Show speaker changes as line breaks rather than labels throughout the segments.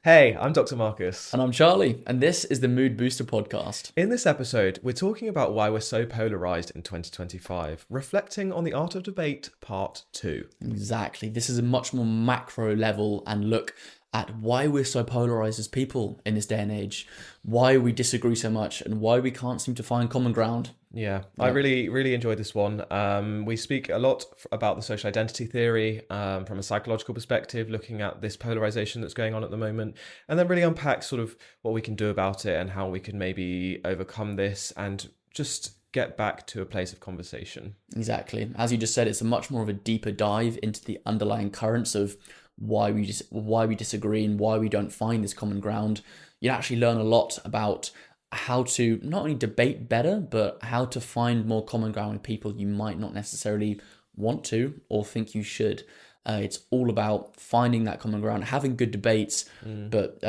Hey, I'm Dr. Marcus.
And I'm Charlie, and this is the Mood Booster podcast.
In this episode, we're talking about why we're so polarised in 2025, reflecting on the art of debate, part 2.
Exactly. This is a much more macro level and look at why we're so polarised as people in this day and age, why we disagree so much, and why we can't seem to find common ground.
Yeah, I really enjoyed this one. We speak a lot about the social identity theory from a psychological perspective, looking at this polarization that's going on at the moment, and then really unpack sort of what we can do about it and how we can maybe overcome this and just get back to a place of conversation.
Exactly. As you just said, it's a much more of a deeper dive into the underlying currents of why we disagree and why we don't find this common ground. You actually learn a lot about how to not only debate better, but how to find more common ground with people you might not necessarily want to or think you should. It's all about finding that common ground, having good debates, but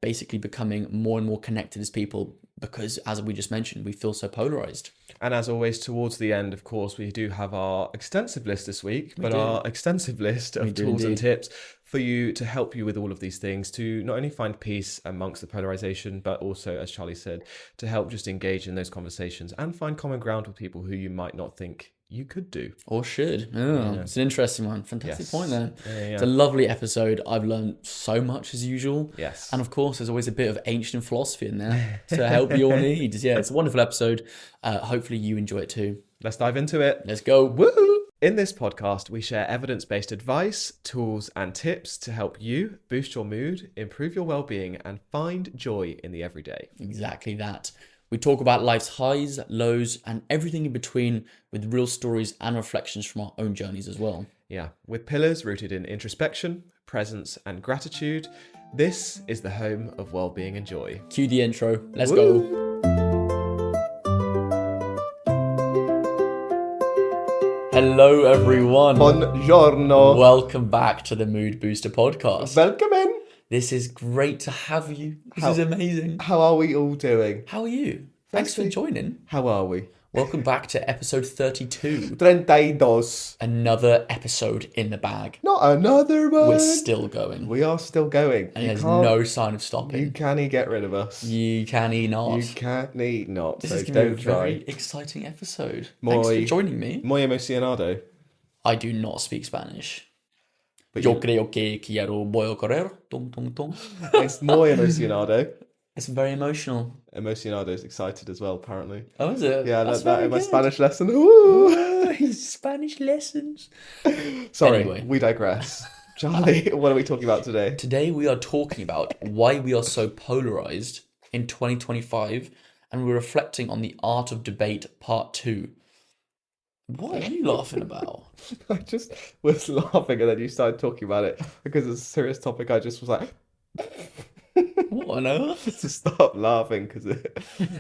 basically becoming more and more connected as people because, as we just mentioned, we feel so polarized.
And as always, towards the end, of course, we do have our extensive list this week, our extensive list of tools and tips for you to help you with all of these things, to not only find peace amongst the polarization, but also, as Charlie said, to help just engage in those conversations and find common ground with people who you might not think you could do.
Or should. It's an interesting one. Fantastic point there.
Yeah.
It's a lovely episode. I've learned so much as usual.
Yes.
And of course, there's always a bit of ancient philosophy in there to help your needs. Yeah, it's a wonderful episode. Hopefully you enjoy it too.
Let's dive into it.
Let's go.
Woo! In this podcast, we share evidence-based advice, tools, and tips to help you boost your mood, improve your well-being, and find joy in the everyday.
Exactly that. We talk about life's highs, lows, and everything in between with real stories and reflections from our own journeys as well.
Yeah, with pillars rooted in introspection, presence, and gratitude, this is the home of well-being and joy.
Cue the intro. Let's
Woo!
go. Hello, everyone.
Buongiorno.
Welcome back to the Mood Booster podcast.
Welcome in.
This is great to have you. This is amazing.
How are we all doing?
How are you? Thanks for joining.
How are we?
Welcome back to episode 32.
32.
Another episode in the bag.
Not another one.
We're still going.
We are still going.
And there's no sign of stopping.
You can't get rid of us.
You can not.
You can't not.
This
so
is going to
don't
be a
try.
very exciting episode. Thanks for joining me.
Muy emocionado.
I do not speak Spanish.
But
Yo creo que voy a correr. Tum, tum, tum.
It's muy emocionado.
It's very emotional.
Emocionado is excited as well, apparently.
Oh, is it?
Yeah, I
That's
learned that
very
in my
good.
Spanish lesson. Ooh.
His Spanish lessons.
Sorry,
Anyway.
we digress. Charlie, what are we talking about today?
Today we are talking about why we are so polarized in 2025, and we're reflecting on the art of debate part 2. What are you laughing about?
I just was laughing and then you started talking about it because it's a serious topic. I just was like,
What on earth?
to stop laughing because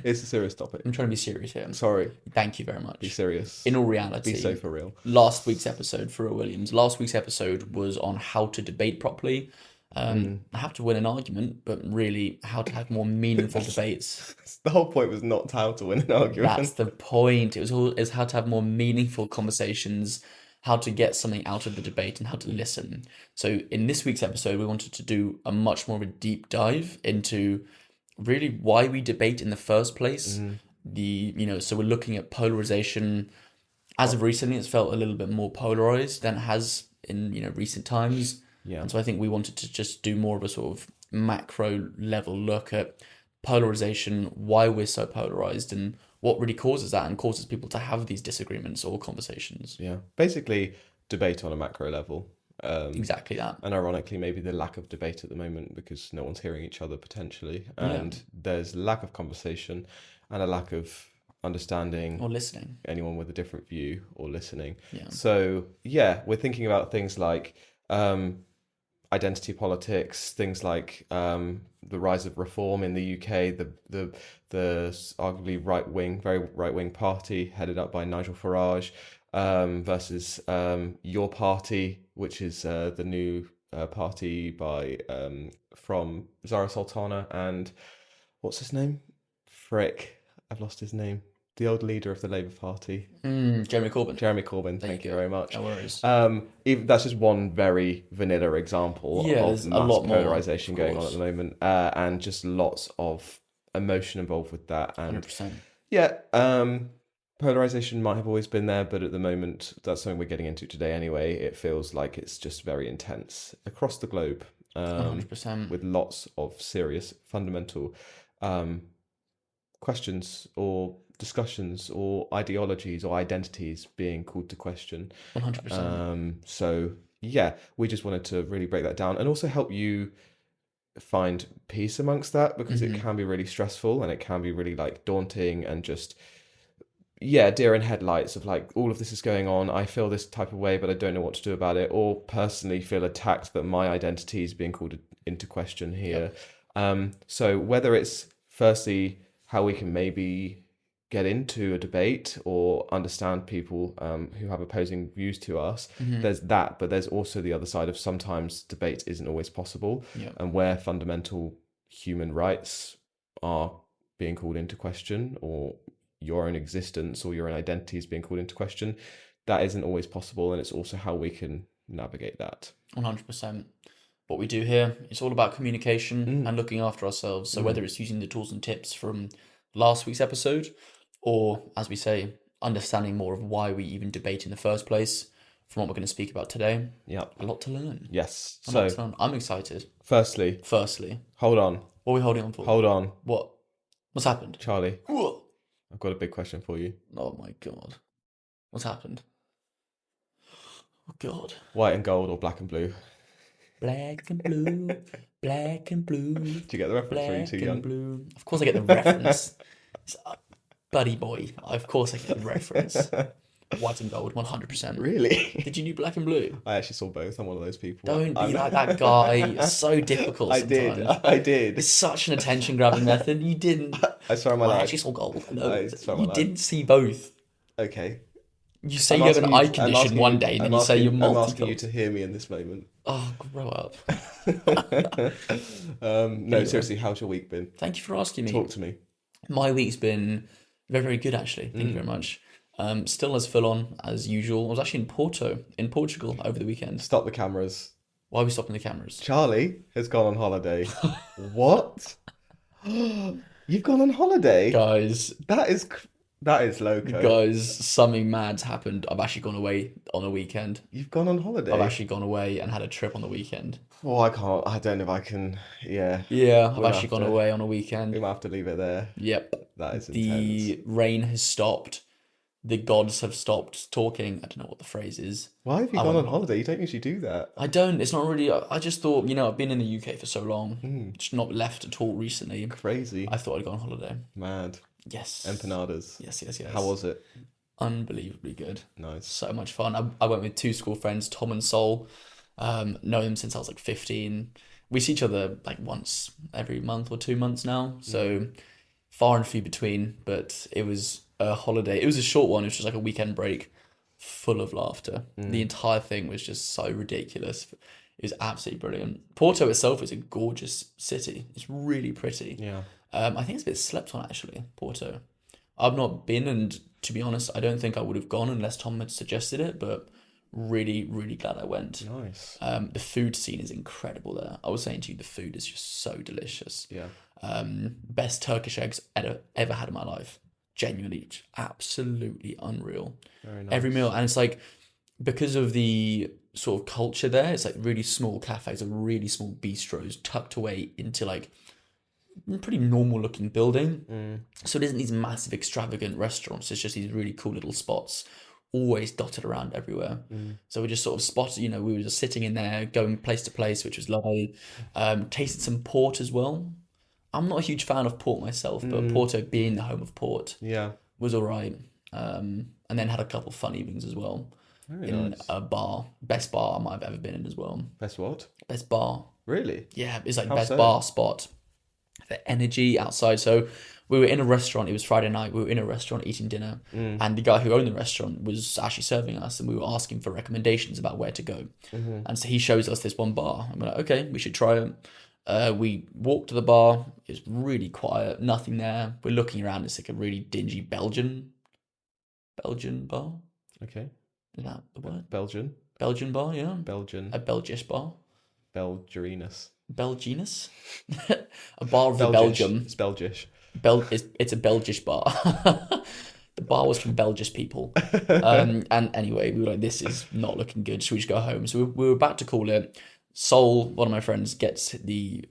it's a serious topic.
I'm trying to be serious here.
Sorry,
Thank you very much.
be serious.
In all reality,
Be so for real.
last week's episode for Williams. Last week's episode was on how to debate properly. How to win an argument, but really how to have more meaningful debates.
The whole point was not how to win an argument.
That's the point. It's how to have more meaningful conversations, how to get something out of the debate, and how to listen. So in this week's episode, we wanted to do a much more of a deep dive into really why we debate in the first place. So we're looking at polarization. As of recently, it's felt a little bit more polarized than it has in recent times.
Yeah.
And so I think we wanted to just do more of a sort of macro level look at polarization, why we're so polarized, and what really causes that and causes people to have these disagreements or conversations.
Yeah. Basically, debate on a macro level.
Exactly that.
And ironically, maybe the lack of debate at the moment because no one's hearing each other potentially. And there's lack of conversation and a lack of understanding
Or listening.
anyone with a different view or listening.
Yeah.
So, yeah, we're thinking about things like identity politics, things like the rise of reform in the UK, the arguably very right wing party headed up by Nigel Farage versus your party, which is the new party by from Zara Sultana and what's his name? Frick, I've lost his name. the old leader of the Labour Party,
Jeremy Corbyn.
Jeremy Corbyn.
There
Thank
you
you
go.
very much.
No worries.
Even that's just one very vanilla example
there's
of
a
mass
lot more,
polarization
of
going on
course.
at the moment, and just lots of emotion involved with that. And
100%.
yeah, polarization might have always been there, but at the moment, that's something we're getting into today anyway. It feels like it's just very intense across the globe,
100%.
with lots of serious fundamental questions or discussions or ideologies or identities being called to question.
100%.
So yeah, we just wanted to really break that down and also help you find peace amongst that, because it can be really stressful and it can be really like daunting and just deer in headlights of like, all of this is going on, I feel this type of way but I don't know what to do about it, or personally feel attacked that my identity is being called into question here. So whether it's firstly how we can maybe get into a debate or understand people who have opposing views to us, there's that, but there's also the other side of sometimes debate isn't always possible, and where fundamental human rights are being called into question, or your own existence or your own identity is being called into question, that isn't always possible, and it's also how we can navigate that.
100%. What we do here, it's all about communication and looking after ourselves. So whether it's using the tools and tips from last week's episode, or, as we say, understanding more of why we even debate in the first place, from what we're going to speak about today, a lot to learn.
Yes.
A lot to learn. I'm excited.
Firstly, hold on.
What are we holding on for?
Hold on.
What? What's happened?
Charlie,
Whoa.
I've got a big question for you.
Oh my God. What's happened? Oh God.
White and gold or black and blue?
Black and blue, black and blue.
Do you get the reference? Or are you
Black
too
and
young?
blue. Of course I get the reference. It's, buddy boy. Of course I get the reference. White and gold, 100%.
Really?
Did you do black and blue?
I actually saw both. I'm one of those people.
Don't be like that guy. It's so difficult sometimes.
I did.
It's such an attention grabbing method. You didn't.
I swear on my
I
life.
actually saw gold. No,
I swear on my
you
life.
didn't see both.
Okay.
You say
I'm
you have an
asking
eye
I'm
condition
asking
one
you-
day, and
I'm
then you say you're
asking- I'm asking you
multi.
to hear me in this moment.
Oh, grow up.
No, seriously, how's your week been?
Thank you for asking me.
Talk to me.
My week's been very, very good, actually. Thank you very much. Still as full on as usual. I was actually in Porto, in Portugal, over the weekend.
Stop the cameras.
Why are we stopping the cameras?
Charlie has gone on holiday. What? You've gone on holiday?
Guys,
That is loco.
something mad's happened. I've actually gone away on a weekend.
You've gone on holiday?
I've actually gone away and had a trip on the weekend.
Oh, I can't. I don't know if I can. Yeah.
Yeah, I've
We'll
actually
have
gone
to-
away on a
We
weekend.
might have to leave it there.
Yep.
That is intense.
The rain has stopped. The gods have stopped talking. I don't know what the phrase is.
Why have you
I
gone on
wouldn't-
holiday? You don't usually do that.
I don't. It's not really. I just thought, I've been in the UK for so long.
Hmm.
Just not left at all recently.
Crazy.
I thought I'd go on holiday.
Mad.
Yes.
Empanadas.
Yes.
How was it?
Unbelievably good.
Nice.
So much fun. I went with two school friends, Tom and Sol. Know them since I was like 15. We see each other like once every month or 2 months now. So far and few between, but it was a holiday. It was a short one. It was just like a weekend break full of laughter. The entire thing was just so ridiculous. It was absolutely brilliant. Porto itself is a gorgeous city. It's really pretty.
Yeah.
I think it's a bit slept on, actually, Porto. I've not been, and to be honest, I don't think I would have gone unless Tom had suggested it, but really, really glad I went.
Nice.
The food scene is incredible there. I was saying to you, the food is just so delicious.
Yeah.
Best Turkish eggs ever had in my life. Genuinely, absolutely unreal.
Very nice.
Every meal, and it's like, because of the sort of culture there, it's like really small cafes or really small bistros tucked away into like a pretty normal looking building. So it isn't these massive extravagant restaurants. It's just these really cool little spots always dotted around everywhere. So we just sort of spotted, we were just sitting in there, going place to place, which was lovely. Tasted some port as well. I'm not a huge fan of port myself, but Porto being the home of port
Yeah.
was all right. And then had a couple of fun evenings as well.
Very
In
nice.
a bar. Best bar I might have ever been in as well.
Best what?
Best bar.
Really?
Yeah, it's like
How
best
so?
bar spot. The energy outside. So we were in a restaurant. It was Friday night. We were in a restaurant eating dinner. And the guy who owned the restaurant was actually serving us. And we were asking for recommendations about where to go. And so he shows us this one bar. And we're like, okay, we should try it. We walked to the bar. It was really quiet, nothing there. We're looking around. It's like a really dingy Belgian bar.
Okay.
Is that the word?
Belgian.
Belgian bar, yeah.
Belgian.
A Belgish bar.
Belgerinus.
Belginus. A bar of the
Belgish.
Belgium.
It's Belgish.
It's a Belgish bar. The bar was from Belgish people. And anyway, we were like, this is not looking good. Should we just go home? So we were about to call it. Sol, one of my friends, gets the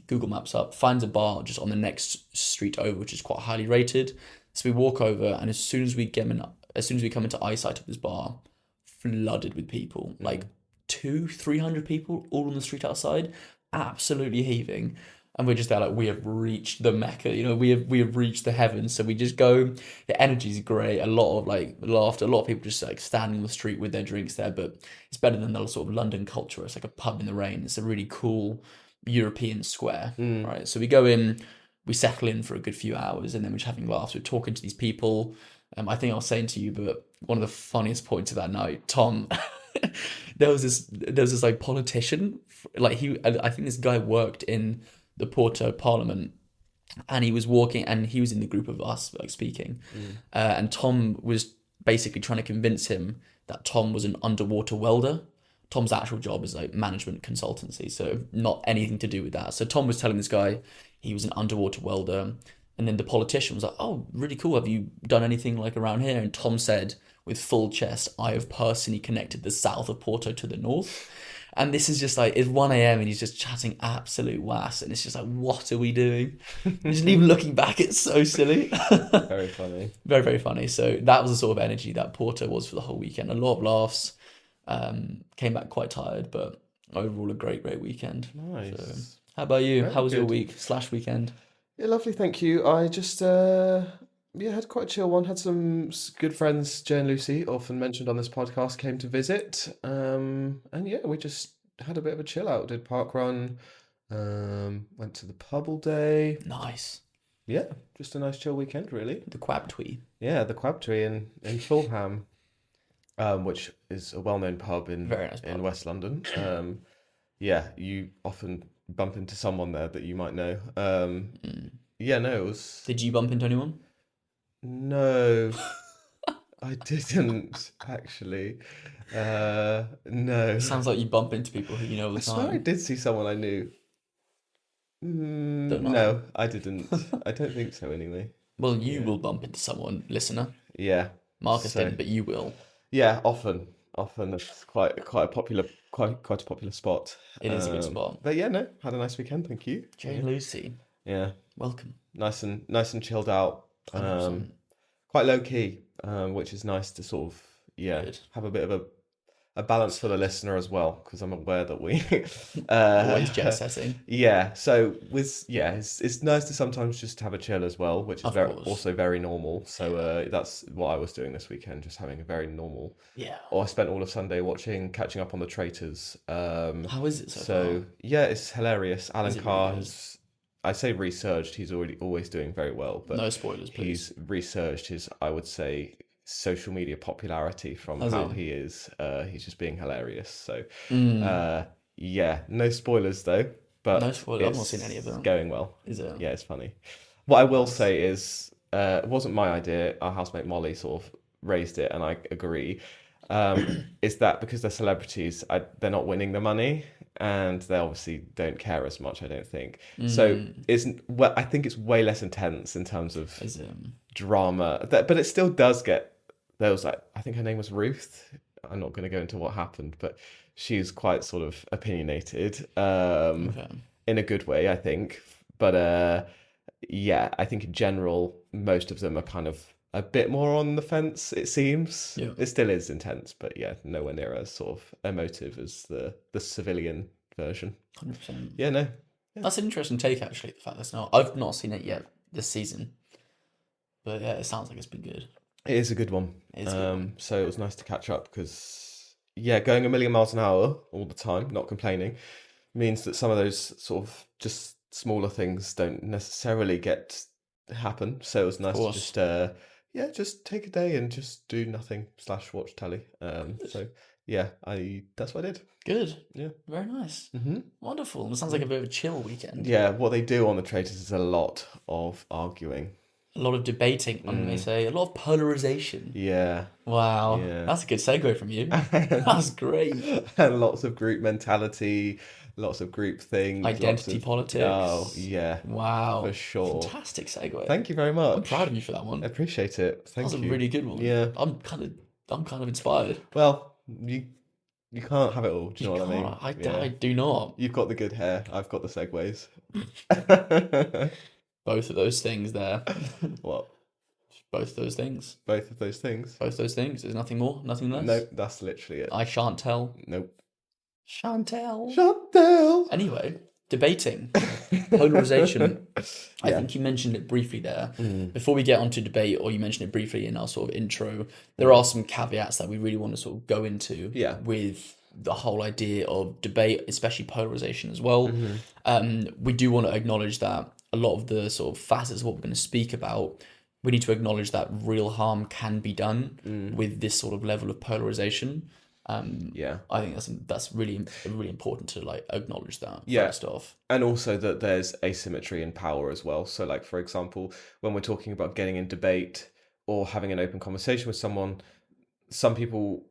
Google Maps up, finds a bar just on the next street over, which is quite highly rated. So we walk over, and as soon as we come into eyesight of this bar, flooded with people, like 200-300 people all on the street outside, absolutely heaving. And we're just there like, we have reached the Mecca, we have reached the heavens. So we just go, the energy is great, a lot of like laughter, a lot of people just like standing on the street with their drinks there, but it's better than the sort of London culture. It's like a pub in the rain. It's a really cool European square, right? So we go in, we settle in for a good few hours, and then we're just having laughs. We're talking to these people. I think I was saying to you, but one of the funniest points of that night, Tom, there was this like politician, like I think this guy worked in the Porto Parliament, and he was walking, and he was in the group of us like speaking, and Tom was basically trying to convince him that Tom was an underwater welder. Tom's actual job is like management consultancy, so not anything to do with that. So Tom was telling this guy he was an underwater welder, and then the politician was like, "Oh, really cool. Have you done anything like around here?" And Tom said with full chest, "I have personally connected the south of Porto to the north." And this is just like, it's 1 a.m. and he's just chatting absolute was. And it's just like, what are we doing? Just even looking back, it's so silly.
Very funny.
Very, very funny. So that was the sort of energy that Porto was for the whole weekend. A lot of laughs. Came back quite tired, but overall a great, great weekend.
Nice.
So, how about you?
Very
How was your
good.
week/weekend?
Yeah, lovely. Thank you. I just had quite a chill one. Had some good friends, Jay and Lucy, often mentioned on this podcast, came to visit. And yeah, we just had a bit of a chill out. Did park run. Went to the pub all day.
Nice.
Yeah, just a nice chill weekend, really.
The Quabtree.
Yeah, the Quabtree in Fulham, which is a well-known pub
Very nice
in
pub.
West London. Yeah, you often bump into someone there that you might know. Yeah, no, it was.
Did you bump into anyone?
No, I didn't actually. No.
Sounds like you bump into people who you know all the
I swear I
time.
did see someone I knew.
Don't know.
No, I didn't. I don't think so anyway.
Well, you
Yeah.
will bump into someone, listener.
Yeah.
Marcus
So
didn't, but you will.
yeah, often. It's quite a popular quite a popular spot.
It is a good spot.
But yeah, no, had a nice weekend, thank you.
Jay and Lucy,
Yeah.
welcome.
Nice and chilled out.
100%.
Quite low key, which is nice to sort of
Good.
have a bit of a balance for the listener as well, because I'm aware that we
Always jet setting.
yeah. So it's nice to sometimes just have a chill as well, which is
Of
very
course.
also very normal. So that's what I was doing this weekend, just having a very normal.
Yeah.
Or I spent all of Sunday catching up on the Traitors.
How is it so
So
far?
yeah, it's hilarious. Alan
Is it
Carr
really good?
has, I say resurged. He's always doing very well, but
No spoilers, please.
he's resurged his, I would say, social media popularity from
Has
how
he?
he is. He's just being hilarious. So
Mm.
yeah, no spoilers though. But
No spoilers. I've not seen any of
it's
them.
going well.
Is it?
Yeah, it's funny. What I will say is, it wasn't my idea. Our housemate Molly sort of raised it, and I agree. Is that because they're celebrities, they're not winning the money, and they obviously don't care as much, I don't think. So I think it's way less intense in terms of
Is it?
drama. But it still does get. There was like, I think her name was Ruth. I'm not going to go into what happened, but she's quite sort of opinionated,
Okay.
in a good way, I think. But yeah, I think in general, most of them are kind of a bit more on the fence, it seems.
Yeah.
It still is intense, but yeah, nowhere near as sort of emotive as the civilian version.
100%.
Yeah, no.
That's an interesting take, actually, the fact that's not. I've not seen it yet this season. But yeah, it sounds like it's been good.
It is a good one.
It is a good one.
So it was nice to catch up because, yeah, going a million miles an hour all the time, not complaining, means that some of those sort of just smaller things don't necessarily happen. So it was nice to
course.
just, just take a day and just do nothing / watch telly. So yeah, that's what I did.
Good.
Yeah.
Very nice.
Mm-hmm.
Wonderful. It sounds like a bit of a chill weekend.
Yeah, what they do on the traitors is a lot of arguing.
A lot of debating, I may say. A lot of polarization.
Yeah.
Wow.
Yeah.
That's a good segue from you. That's great.
And lots of group mentality, lots of group things.
Identity politics.
Oh, yeah.
Wow.
For sure.
Fantastic segue.
Thank you very much.
I'm proud of you for that one.
I appreciate it. Thank
That was
you.
a really good one.
Yeah.
I'm kind of inspired.
Well, you can't have it all. Do you know what I mean?
I do not.
You've got the good hair. I've got the segues.
Both of those things there.
What?
Both those things.
Both of those things.
Both those things. There's nothing more, nothing less.
Nope, that's literally it.
I shan't tell.
Nope.
Shan't tell.
Chantel.
Anyway, debating. Polarization. I
Yeah.
think you mentioned it briefly there. Before we get onto debate, or you mentioned it briefly in our sort of intro, there are some caveats that we really want to sort of go into with the whole idea of debate, especially polarization as well. We do want to acknowledge that a lot of the sort of facets of what we're going to speak about, we need to acknowledge that real harm can be done with this sort of level of polarization. I think that's really important to like acknowledge that first off.
And also that there's asymmetry in power as well. So like, for example, when we're talking about getting in debate or having an open conversation with someone, some people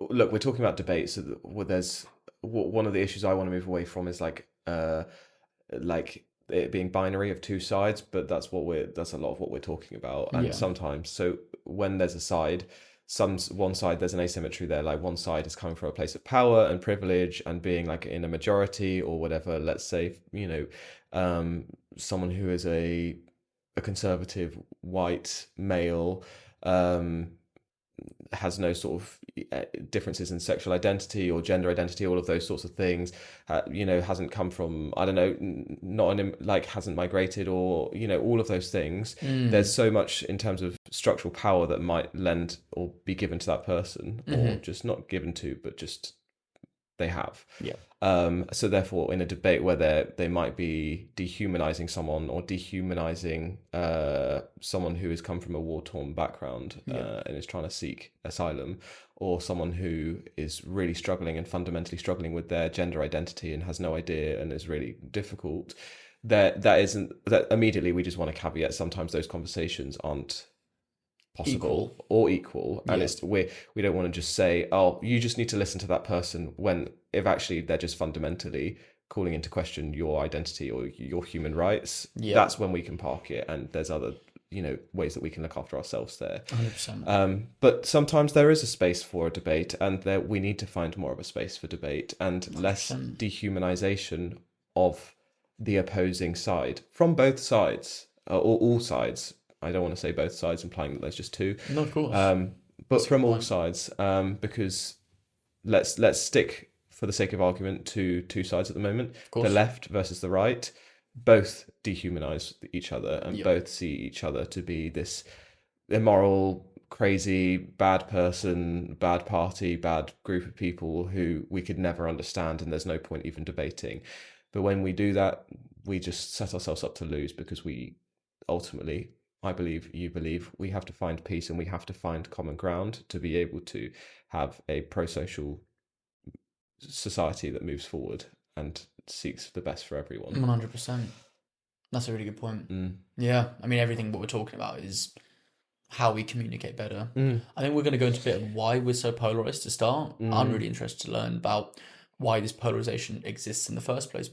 look, we're talking about debate. So there's one of the issues I want to move away from is like it being binary of two sides, but that's a lot of what we're talking about. And sometimes, so when there's a side, one side there's an asymmetry there, like one side is coming from a place of power and privilege and being like in a majority or whatever. Let's say, someone who is a conservative white male has no sort of differences in sexual identity or gender identity, all of those sorts of things, hasn't come from, I don't know, hasn't migrated or, all of those things. There's so much in terms of structural power that might lend or be given to that person or just not given to, but just they have. So therefore, in a debate where they might be dehumanizing someone or dehumanizing someone who has come from a war-torn background and is trying to seek asylum, or someone who is really struggling and fundamentally struggling with their gender identity and has no idea and is really difficult, that immediately we just want to caveat sometimes those conversations aren't possible or equal, and we don't want to just say, oh, you just need to listen to that person, when if actually they're just fundamentally calling into question your identity or your human rights. That's when we can park it, and there's other ways that we can look after ourselves there.
100%.
But sometimes there is a space for a debate, and we need to find more of a space for debate and 100%. Less dehumanization of the opposing side from both sides or all sides. I don't want to say both sides, implying that there's just two.
No, of course.
But that's from all sides, because let's stick, for the sake of argument, to two sides at the moment. The left versus the right, both dehumanize each other and both see each other to be this immoral, crazy, bad person, bad party, bad group of people who we could never understand, and there's no point even debating. But when we do that, we just set ourselves up to lose, because we ultimately, I believe, you believe, we have to find peace and we have to find common ground to be able to have a pro-social society that moves forward and seeks the best for everyone.
100%. That's a really good point. Yeah, I mean, everything what we're talking about is how we communicate better. I think we're going to go into a bit of why we're so polarized to start. I'm really interested to learn about why this polarization exists in the first place,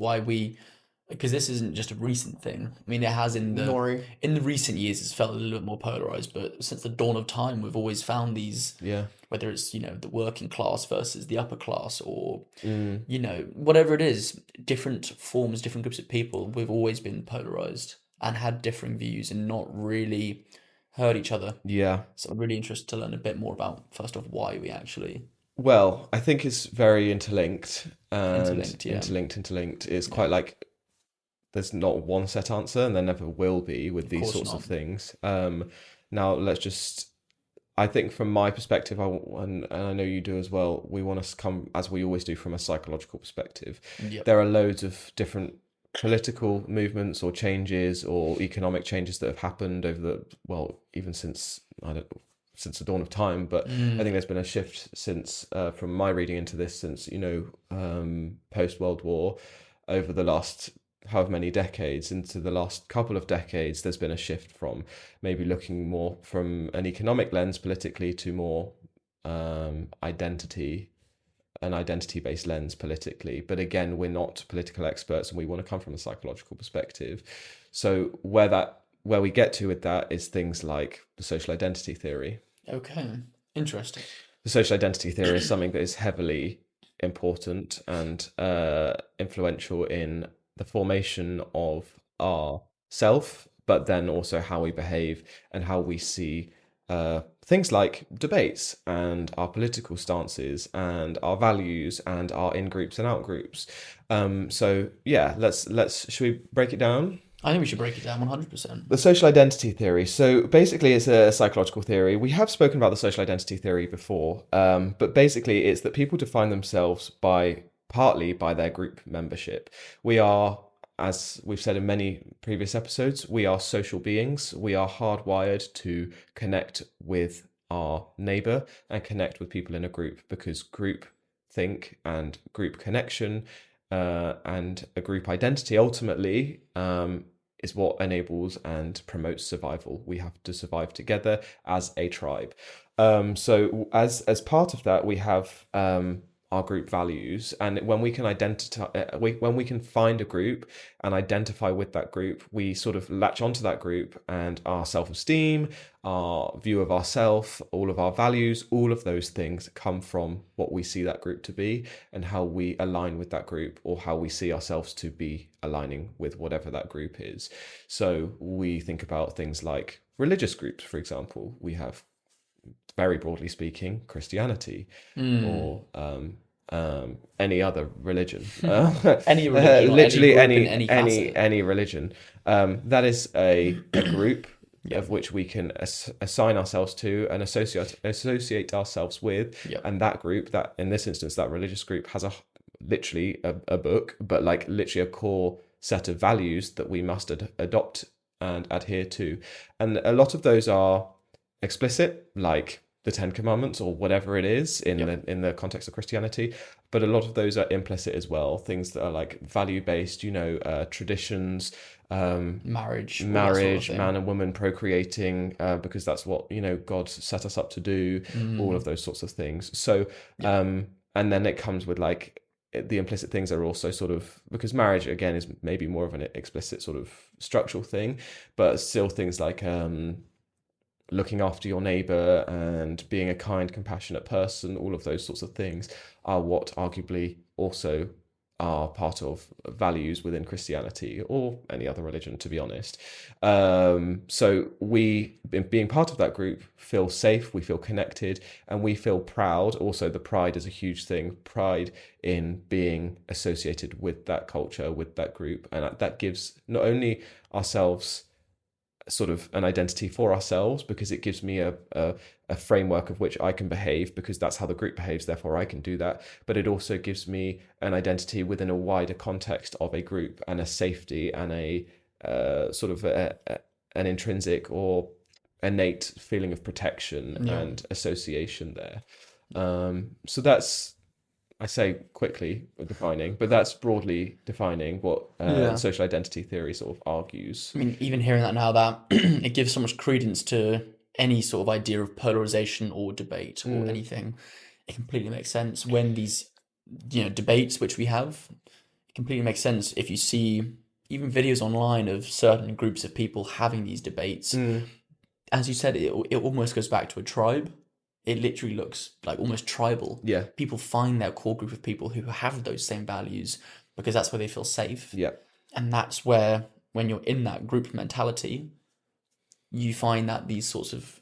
because this isn't just a recent thing. I mean, it has in the recent years, it's felt a little bit more polarized, but since the dawn of time, we've always found these, whether it's, the working class versus the upper class, or, whatever it is, different forms, different groups of people, we've always been polarized and had differing views and not really heard each other. Yeah. So I'm really interested to learn a bit more about, first off, why we actually...
Well, I think it's very interlinked. Interlinked. It's quite like... There's not one set answer, and there never will be with these sorts of things. Now, let's just... I think from my perspective, and I know you do as well, we want to come, as we always do, from a psychological perspective. There are loads of different political movements or changes or economic changes that have happened over even since, since the dawn of time, but I think there's been a shift since, from my reading into this, since, post World War, over the last however many decades, into the last couple of decades, there's been a shift from maybe looking more from an economic lens politically to more an identity-based lens politically. But again, we're not political experts, and we want to come from a psychological perspective. So where we get to with that is things like the social identity theory.
Okay, interesting.
The social identity theory is something that is heavily important and influential in the formation of our self, but then also how we behave and how we see things like debates and our political stances and our values and our in-groups and out-groups. So yeah, should we break it down?
I think we should break it down 100%.
The social identity theory. So basically it's a psychological theory. We have spoken about the social identity theory before, but basically it's that people define themselves partly by their group membership. We are, as we've said in many previous episodes, we are social beings. We are hardwired to connect with our neighbor and connect with people in a group, because group think and group connection and a group identity ultimately is what enables and promotes survival. We have to survive together as a tribe. So as part of that, we have our group values, and when we can when we can find a group and identify with that group, we sort of latch onto that group, and our self-esteem, our view of ourself, all of our values, all of those things come from what we see that group to be and how we align with that group, or how we see ourselves to be aligning with whatever that group is. So we think about things like religious groups, for example. We have, very broadly speaking, Christianity, or any other religion,
any religion,
literally
any
religion. That is a group of which we can assign ourselves to and associate ourselves with, and that group, that in this instance, that religious group, has literally a book, but like literally a core set of values that we must adopt and adhere to, and a lot of those are explicit, like the Ten Commandments or whatever it is in the context of Christianity, but a lot of those are implicit as well. Things that are like value based, traditions, marriage, sort of man and woman procreating, because that's what God set us up to do. All of those sorts of things. So, and then it comes with like the implicit things are also sort of, because marriage again is maybe more of an explicit sort of structural thing, but still things like looking after your neighbor and being a kind, compassionate person, all of those sorts of things are what arguably also are part of values within Christianity or any other religion, to be honest. So we, being part of that group, feel safe, we feel connected, and we feel proud. Also, the pride is a huge thing, pride in being associated with that culture, with that group. And that gives not only ourselves sort of an identity for ourselves, because it gives me a framework of which I can behave, because that's how the group behaves, therefore I can do that. But it also gives me an identity within a wider context of a group, and a safety, and a sort of an intrinsic or innate feeling of protection and association there. So that's, I say quickly defining, but that's broadly defining what social identity theory sort of argues.
I mean, even hearing that now, that it gives so much credence to any sort of idea of polarization or debate or anything. It completely makes sense when these, debates which we have, it completely makes sense if you see even videos online of certain groups of people having these debates. As you said, it almost goes back to a tribe. It literally looks like almost tribal. Yeah. People find their core group of people who have those same values, because that's where they feel safe. Yeah. And that's where, when you're in that group mentality, you find that these sorts of,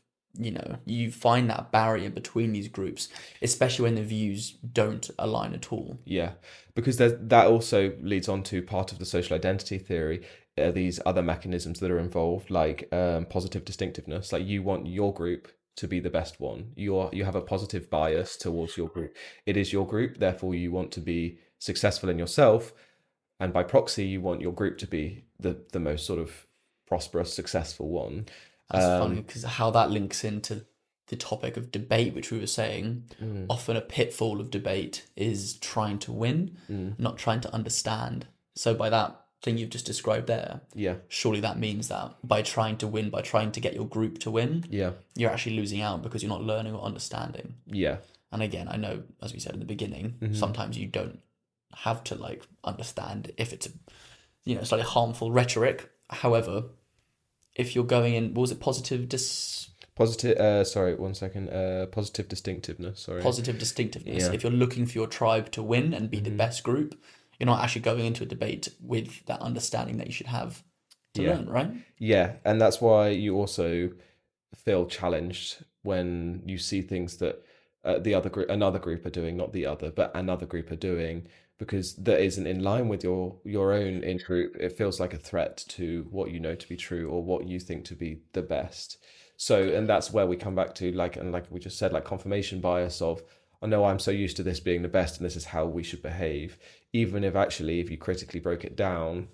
you find that barrier between these groups, especially when the views don't align at all.
Yeah. Because that also leads on to part of the social identity theory, these other mechanisms that are involved, like positive distinctiveness. Like, you want your group to be the best one. You have a positive bias towards your group. It is your group, therefore you want to be successful in yourself, and by proxy you want your group to be the most sort of prosperous, successful one.
That's funny, because how that links into the topic of debate, which we were saying, often a pitfall of debate is trying to win, not trying to understand. So by that thing you've just described there,
Yeah.
surely that means that by trying to win, by trying to get your group to win,
Yeah.
you're actually losing out because you're not learning or understanding.
Yeah.
And again, I know, as we said in the beginning, sometimes you don't have to like understand if it's a, slightly harmful rhetoric. However, if you're going in, what was it, positive
sorry, 1 second. Positive distinctiveness. Sorry.
positive distinctiveness.
Yeah.
If you're looking for your tribe to win and be the best group, you're not actually going into a debate with that understanding that you should have to learn, right?
Yeah, and that's why you also feel challenged when you see things that another group are doing, not the other, but another group are doing, because that isn't in line with your own in group. It feels like a threat to what you know to be true or what you think to be the best. So, and that's where we come back to, like we just said, like confirmation bias of, I know I'm so used to this being the best and this is how we should behave, even if actually, if you critically broke it down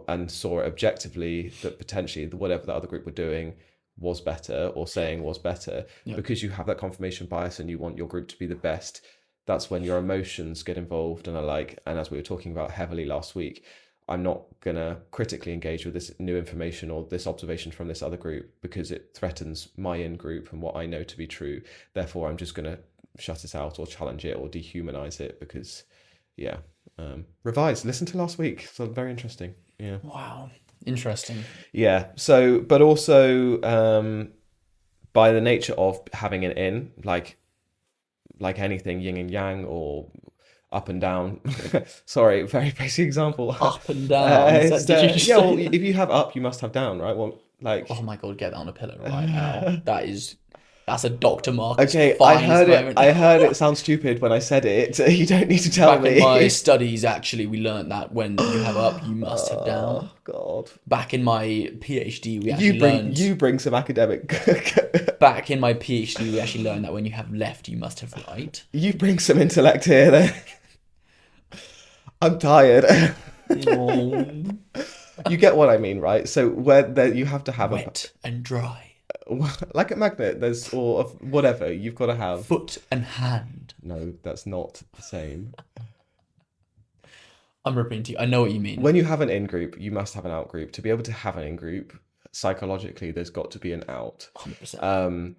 and saw it objectively, that potentially whatever the other group were doing was better or saying was better, because you have that confirmation bias and you want your group to be the best. That's when your emotions get involved and are like, and as we were talking about heavily last week, I'm not gonna critically engage with this new information or this observation from this other group because it threatens my in group and what I know to be true. Therefore, I'm just gonna shut it out or challenge it or dehumanize it because, revise. Listen to last week. So very interesting. Yeah.
Wow. Interesting.
Yeah. So, but also by the nature of having an in, like anything, yin and yang or up and down. Sorry, very basic example.
Up and down. Did you just say
well,
that?
if you have up, you must have down, right? Well, like.
Oh my God, get that on a pillow right now. That's a Dr. Marcus.
Okay, I heard it sound stupid when I said it. You don't need to tell me.
Back in my studies, actually, we learned that when you have up, you must have down.
Oh God.
Back in my PhD, we actually learned.
You bring some academic.
Back in my PhD, we actually learned that when you have left, you must have right.
You bring some intellect here, then. I'm tired. You get what I mean, right? So where you have to have
wet and dry.
Like a magnet, there's or whatever you've got to have
foot and hand.
No, that's not the same.
I'm repeating to you. I know what you mean.
When you have an in group, you must have an out group. To be able to have an in group, psychologically, there's got to be an out.
100%.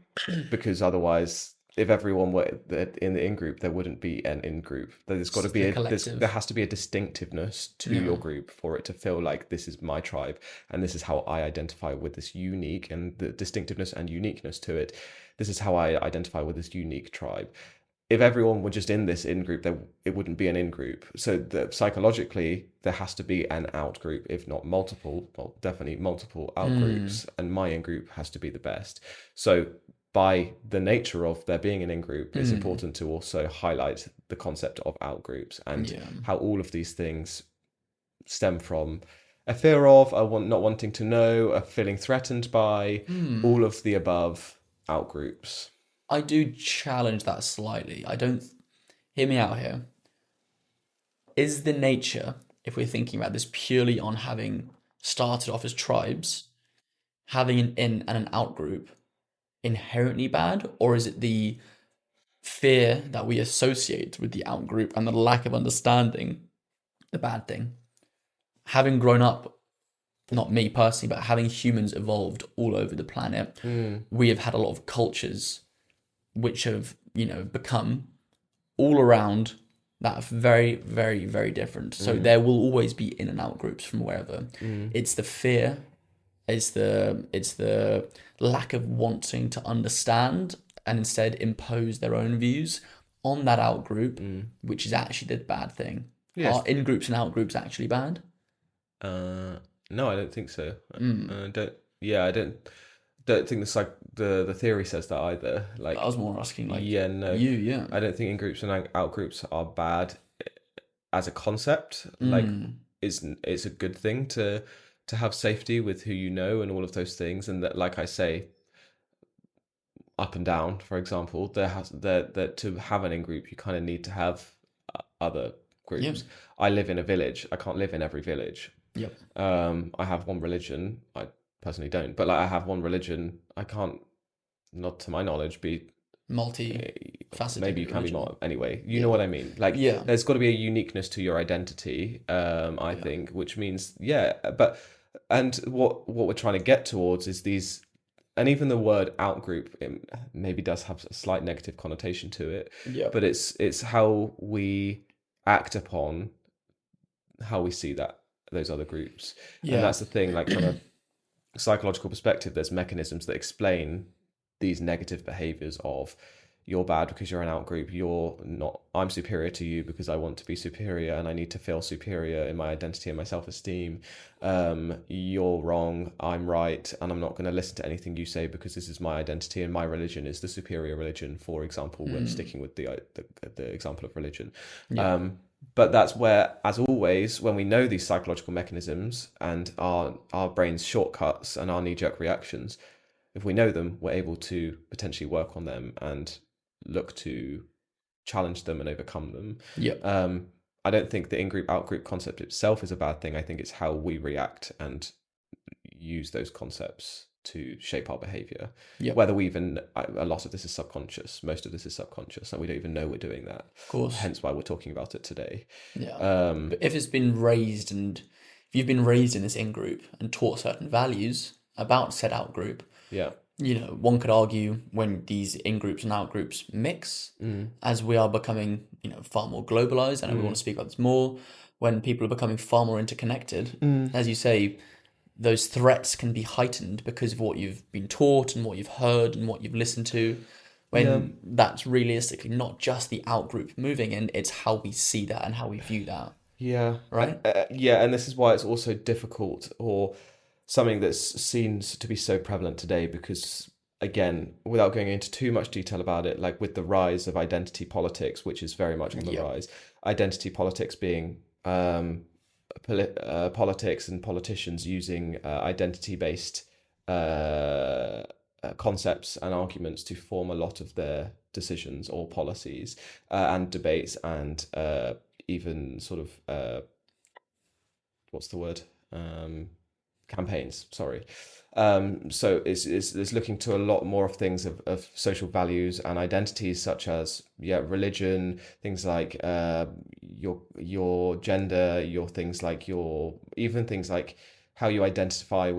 Because otherwise, if everyone were in the in group, there wouldn't be an in group. There's got to be there has to be a distinctiveness to your group for it to feel like this is my tribe and this is how I identify with this unique, and the distinctiveness and uniqueness to it. This is how I identify with this unique tribe. If everyone were just in this in group, it wouldn't be an in group. So psychologically, there has to be an out group, if not multiple, well, definitely multiple out groups, and my in group has to be the best. So by the nature of there being an in-group, it's important to also highlight the concept of out-groups and how all of these things stem from a fear of, not wanting to know, a feeling threatened by, all of the above out-groups.
I do challenge that slightly. Hear me out here. Is the nature, if we're thinking about this purely on having started off as tribes, having an in and an out group, inherently bad, or is it the fear that we associate with the out group and the lack of understanding the bad thing? Having grown up, not me personally, but having humans evolved all over the planet, we have had a lot of cultures which have, become all around that are very, very, very different. So there will always be in and out groups from wherever. It's the fear, it's the lack of wanting to understand and instead impose their own views on that out group, which is actually the bad thing.
Yes.
Are in groups and out groups actually bad?
No, I don't think so. I don't think the theory says that either. Like,
I was more asking, like,
no, I don't think in groups and out groups are bad as a concept. Like, it's a good thing to have safety with who you know and all of those things, and that, like I say, up and down, for example, that to have an in group, you kind of need to have other groups.
Yep.
I live in a village. I can't live in every village.
Yep.
I have one religion. I personally don't, but like I have one religion. I can't not to my knowledge, be
multi-faceted
maybe you can be
religion.
more anyway. You know what I mean? Like,
Yeah.
there's got to be a uniqueness to your identity. I think, which means but and what we're trying to get towards is these. And even the word outgroup maybe does have a slight negative connotation to it,
Yeah.
but it's how we act upon how we see those other groups, and
Yeah.
that's the thing. Like from a psychological perspective, there's mechanisms that explain these negative behaviors of you're bad because you're an outgroup, you're not, I'm superior to you because I want to be superior and I need to feel superior in my identity and my self-esteem. You're wrong, I'm right, and I'm not going to listen to anything you say because this is my identity and my religion is the superior religion, for example. We're sticking with the example of religion. But that's where, as always, when we know these psychological mechanisms and our brain's shortcuts and our knee-jerk reactions, if we know them, we're able to potentially work on them and look to challenge them and overcome them.
Yeah.
I don't think the in-group, out-group concept itself is a bad thing. I think it's how we react and use those concepts to shape our behavior.
Yeah.
Whether we even, a lot of this is subconscious, most of this is subconscious, and we don't even know we're doing that.
Of course.
Hence why we're talking about it today.
Yeah. But if it's been raised and if you've been raised in this in-group and taught certain values about said out-group,
Yeah.
One could argue when these in-groups and out-groups mix, as we are becoming, far more globalized, and we want to speak about this more, when people are becoming far more interconnected, as you say, those threats can be heightened because of what you've been taught and what you've heard and what you've listened to, when that's realistically not just the out-group moving in, it's how we see that and how we view that.
Yeah.
Right?
And this is why it's also difficult, or something that seems to be so prevalent today, because again, without going into too much detail about it, like with the rise of identity politics, which is very much on the rise, identity politics being politics and politicians using identity-based concepts and arguments to form a lot of their decisions or policies and debates and even sort of what's the word? Campaigns, sorry. So it's looking to a lot more of things of social values and identities, such as religion, things like your gender, your things like even things like how you identify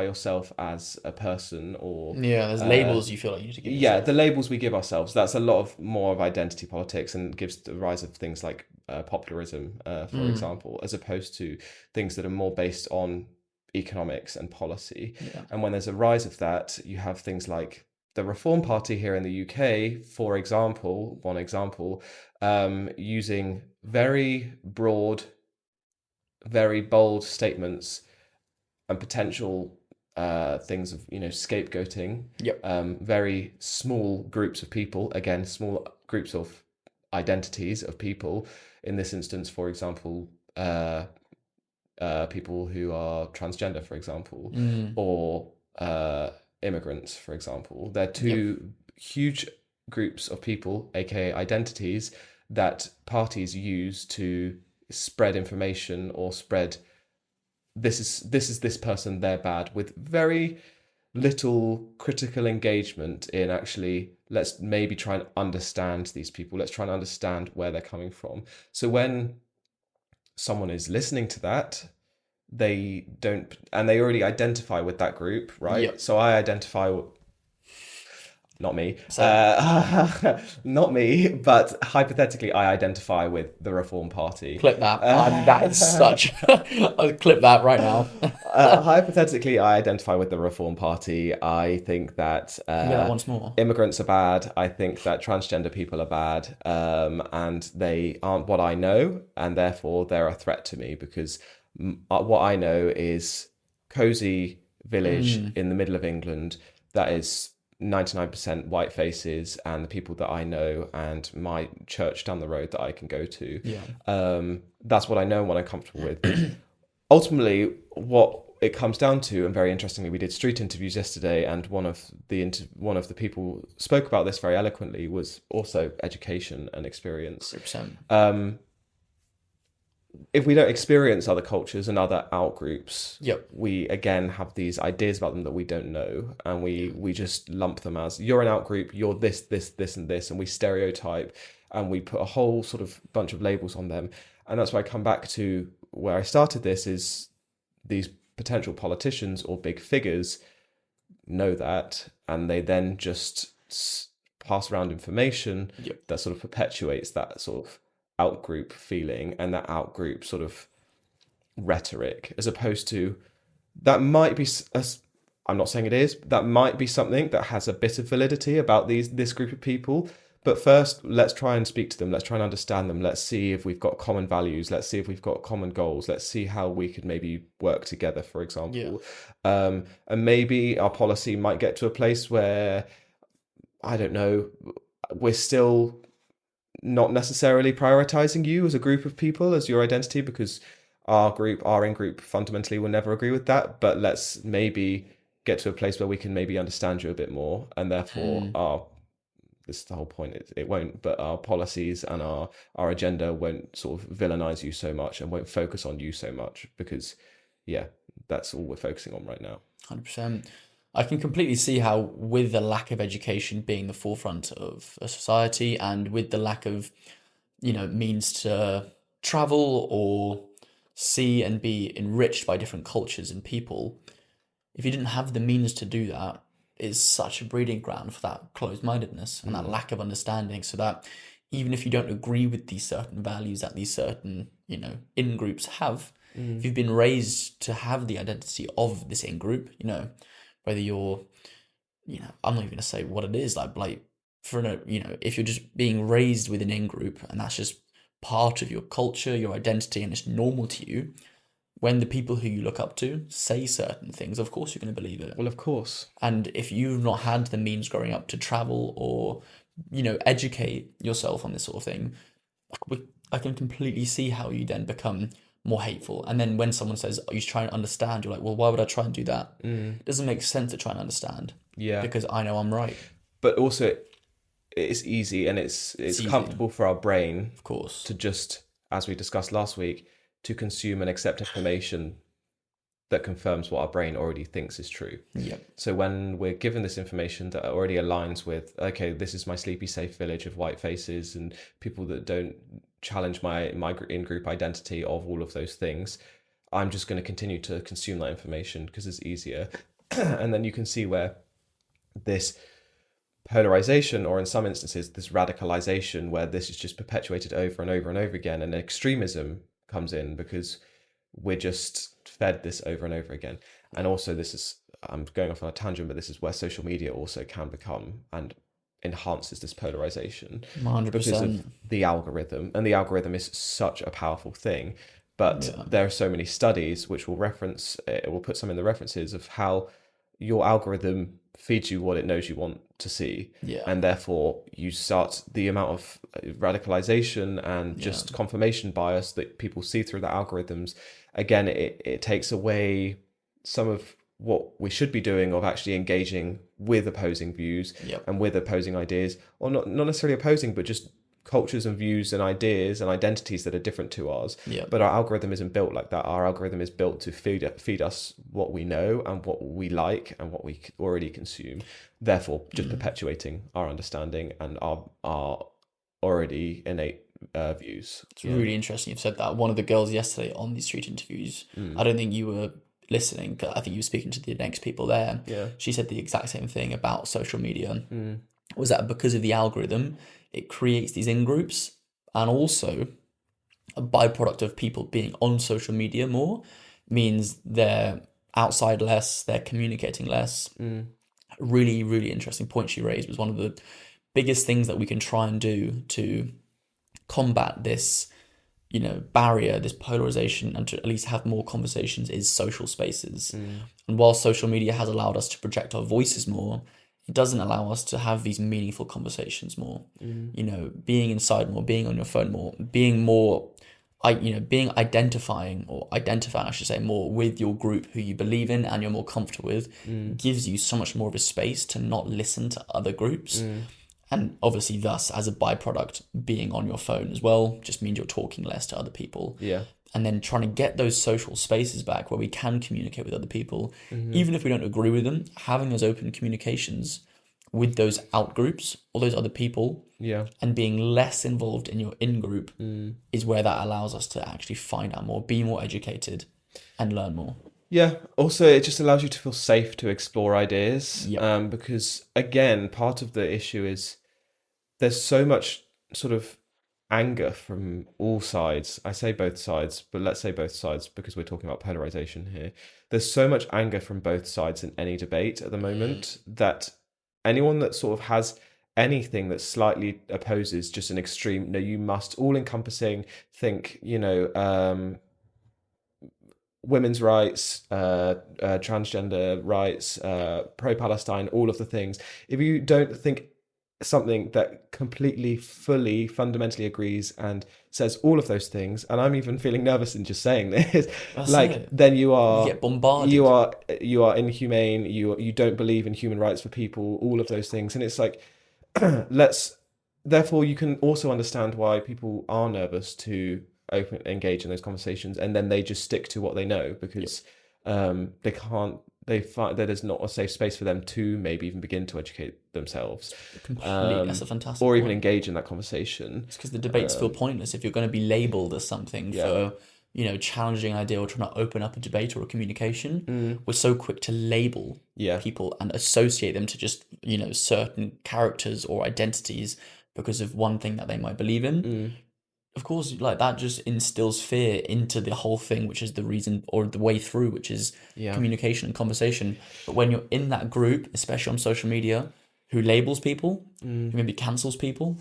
yourself as a person, or
there's labels you feel like you need to give yourself.
The labels we give ourselves. That's a lot of more of identity politics, and gives the rise of things like popularism, for example, as opposed to things that are more based on economics and policy. And when there's a rise of that, you have things like the Reform Party here in the UK, for example, using very broad, very bold statements and potential things of scapegoating. Very small groups of people, again, small groups of identities of people. In this instance, for example, people who are transgender, for example, or immigrants, for example. They're two huge groups of people, aka identities, that parties use to spread information or spread this is this person, they're bad, with very little critical engagement in actually, let's maybe try and understand these people, let's try and understand where they're coming from. So when someone is listening to that, they don't, and they already identify with that group, right? So I identify, not me, not me, but hypothetically, I identify with the Reform Party.
Clip that. That is such. I'll clip that right now.
Hypothetically, I identify with the Reform Party. I think that
once more.
Immigrants are bad. I think that transgender people are bad, and they aren't what I know, and therefore they're a threat to me, because what I know is cozy village in the middle of England that is 99% white faces, and the people that I know and my church down the road that I can go to. That's what I know and what I'm comfortable with. Ultimately, what it comes down to, and very interestingly, we did street interviews yesterday, and one of the people spoke about this very eloquently, was also education and experience.
100%.
if we don't experience other cultures and other outgroups,
Yep.
we again have these ideas about them that we don't know, and we just lump them as you're an outgroup, you're this, and this, and we stereotype, and we put a whole sort of bunch of labels on them. And that's why I come back to where I started this, is these potential politicians or big figures know that, and they then just pass around information
Yep.
that sort of perpetuates that sort of outgroup feeling and that outgroup sort of rhetoric, as opposed to that might be I'm not saying it is, that might be something that has a bit of validity about this group of people. But first, let's try and speak to them. Let's try and understand them. Let's see if we've got common values. Let's see if we've got common goals. Let's see how we could maybe work together, for example. And maybe our policy might get to a place where, I don't know, we're still not necessarily prioritizing you as a group of people, as your identity, because our in-group fundamentally will never agree with that. But let's maybe get to a place where we can maybe understand you a bit more, and therefore this is the whole point. It won't, but our policies and our agenda won't sort of villainize you so much and won't focus on you so much, because, yeah, that's all we're focusing on right now.
100%. I can completely see how, with the lack of education being the forefront of a society, and with the lack of, means to travel or see and be enriched by different cultures and people, if you didn't have the means to do that, is such a breeding ground for that closed-mindedness and that lack of understanding, so that even if you don't agree with these certain values that these certain, in-groups have, if you've been raised to have the identity of this in-group, whether you're, I'm not even going to say what it is, like if you're just being raised with an in-group and that's just part of your culture, your identity, and it's normal to you, when the people who you look up to say certain things, of course you're going to believe it.
Well, of course.
And if you've not had the means growing up to travel or, educate yourself on this sort of thing, I can completely see how you then become more hateful. And then when someone says, "Are you trying to understand?" you're like, well, why would I try and do that? It doesn't make sense to try and understand.
Yeah.
Because I know I'm right.
But also, it's easy, and it's comfortable for our brain,
of course,
to just, as we discussed last week, to consume and accept information that confirms what our brain already thinks is true.
Yep.
So when we're given this information that already aligns with, okay, this is my sleepy safe village of white faces and people that don't challenge my in-group identity of all of those things, I'm just going to continue to consume that information because it's easier. And then you can see where this polarization, or in some instances this radicalization, where this is just perpetuated over and over and over again, and extremism comes in because we're just fed this over and over again. And also, this is, I'm going off on a tangent, but this is where social media also can become and enhances this polarization
100%.
because of the algorithm. And the algorithm is such a powerful thing, but there are so many studies which will reference, it will put some in the references of how your algorithm feeds you what it knows you want to see. And therefore you start, the amount of radicalization and just confirmation bias that people see through the algorithms, again, it takes away some of what we should be doing, of actually engaging with opposing views and with opposing ideas, or not necessarily opposing, but just cultures and views and ideas and identities that are different to ours. But our algorithm isn't built like that. Our algorithm is built to feed us what we know and what we like and what we already consume, therefore just perpetuating our understanding and our already innate views.
It's really interesting you've said that. One of the girls yesterday on these street interviews, I don't think you were listening, but I think you were speaking to the next people there. She said the exact same thing about social media. Was that because of the algorithm, it creates these in-groups, and also a byproduct of people being on social media more means they're outside less, they're communicating less. Really, really interesting point she raised. Was one of the biggest things that we can try and do to combat this, barrier, this polarization, and to at least have more conversations, is social spaces. And while social media has allowed us to project our voices more, it doesn't allow us to have these meaningful conversations more. Being inside more, being on your phone more, being identifying I should say more with your group who you believe in and you're more comfortable with, gives you so much more of a space to not listen to other groups. And obviously, thus, as a byproduct, being on your phone as well just means you're talking less to other people. and then trying to get those social spaces back where we can communicate with other people, even if we don't agree with them, having those open communications with those out groups or those other people, and being less involved in your in group is where that allows us to actually find out more, be more educated, and learn more.
Yeah. Also, it just allows you to feel safe to explore ideas. Because again, part of the issue is there's so much sort of anger from all sides. I say both sides, but let's say both sides because we're talking about polarization here. There's so much anger from both sides in any debate at the moment that anyone that sort of has anything that slightly opposes just an extreme, no, you must, all encompassing, think, women's rights, transgender rights, pro-Palestine, all of the things. If you don't think something that completely, fully, fundamentally agrees and says all of those things, and I'm even feeling nervous in just saying this, then you
get bombarded.
You are inhumane. You don't believe in human rights for people. All of those things, and it's like, Therefore, you can also understand why people are nervous to engage in those conversations, and then they just stick to what they know because they can't. They find that there's not a safe space for them to maybe even begin to educate themselves.
Completely, that's a fantastic
or
point.
even engage in that conversation.
It's because the debates feel pointless if you're going to be labelled as something for challenging an idea or trying to open up a debate or a communication. We're so quick to label people and associate them to just certain characters or identities because of one thing that they might believe in. Of course, like that just instills fear into the whole thing, which is the reason or the way through, which is communication and conversation. But when you're in that group, especially on social media, who labels people, who maybe cancels people,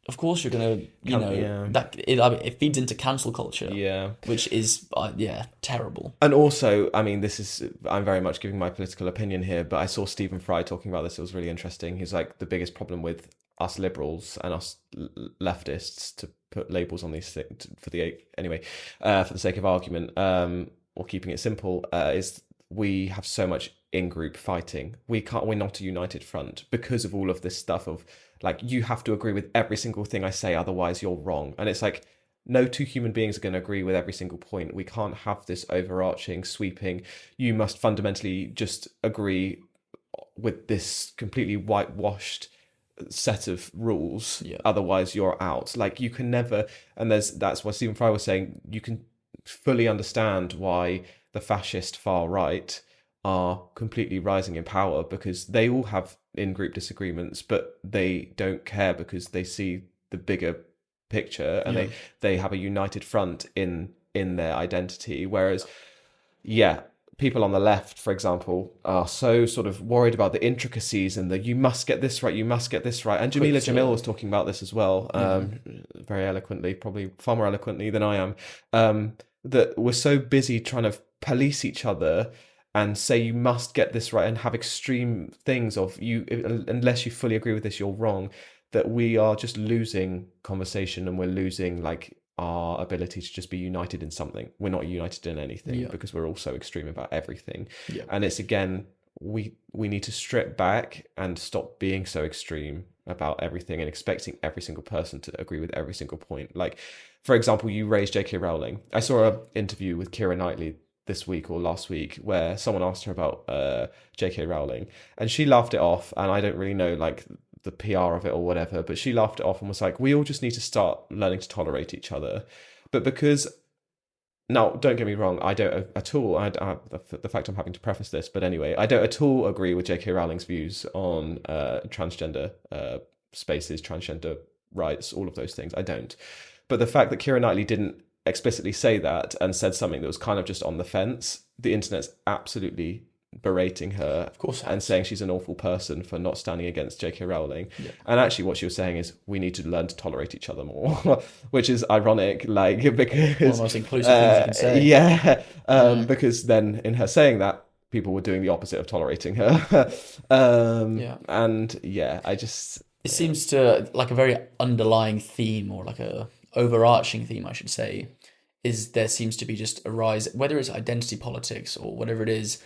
of course you're gonna, that it feeds into cancel culture, which is terrible.
And also, I mean, I'm very much giving my political opinion here, but I saw Stephen Fry talking about this. It was really interesting. He's like, the biggest problem with us liberals and us leftists, to put labels on these things for the sake of argument, or keeping it simple, is we have so much in-group fighting. We're not a united front because of all of this stuff of like, you have to agree with every single thing I say, otherwise you're wrong. And it's like, no two human beings are going to agree with every single point. We can't have this overarching, sweeping, you must fundamentally just agree with this completely whitewashed set of rules, otherwise you're out. Like, you can never, and that's why Stephen Fry was saying, you can fully understand why the fascist far right are completely rising in power, because they all have in-group disagreements, but they don't care because they see the bigger picture and they have a united front in their identity. Whereas people on the left, for example, are so sort of worried about the intricacies and you must get this right, you must get this right. And Jamila Jamil was talking about this as well, very eloquently, probably far more eloquently than I am, that we're so busy trying to police each other and say you must get this right and have extreme things of you, unless you fully agree with this, you're wrong, that we are just losing conversation and we're losing like our ability to just be united in something. We're not united in anything because we're all so extreme about everything. And it's, again, we need to strip back and stop being so extreme about everything and expecting every single person to agree with every single point. Like, for example, you raised J.K. Rowling. I saw an interview with Keira Knightley this week or last week where someone asked her about J.K. Rowling, and she laughed it off, and I don't really know like the PR of it or whatever, but she laughed it off and was like, we all just need to start learning to tolerate each other. But because, now, don't get me wrong, I don't at all, the fact I'm having to preface this, but anyway, I don't at all agree with J.K. Rowling's views on transgender spaces, transgender rights, all of those things. I don't. But the fact that Keira Knightley didn't explicitly say that and said something that was kind of just on the fence, the internet's absolutely berating her, of course, and saying she's an awful person for not standing against J.K. Rowling. And actually what she was saying is we need to learn to tolerate each other more, which is ironic, like, because
one of the most inclusive things you can say.
Because then in her saying that, people were doing the opposite of tolerating her. And I just,
it seems to, like, a very underlying theme, or like a overarching theme, I should say, is there seems to be just a rise, whether it's identity politics or whatever it is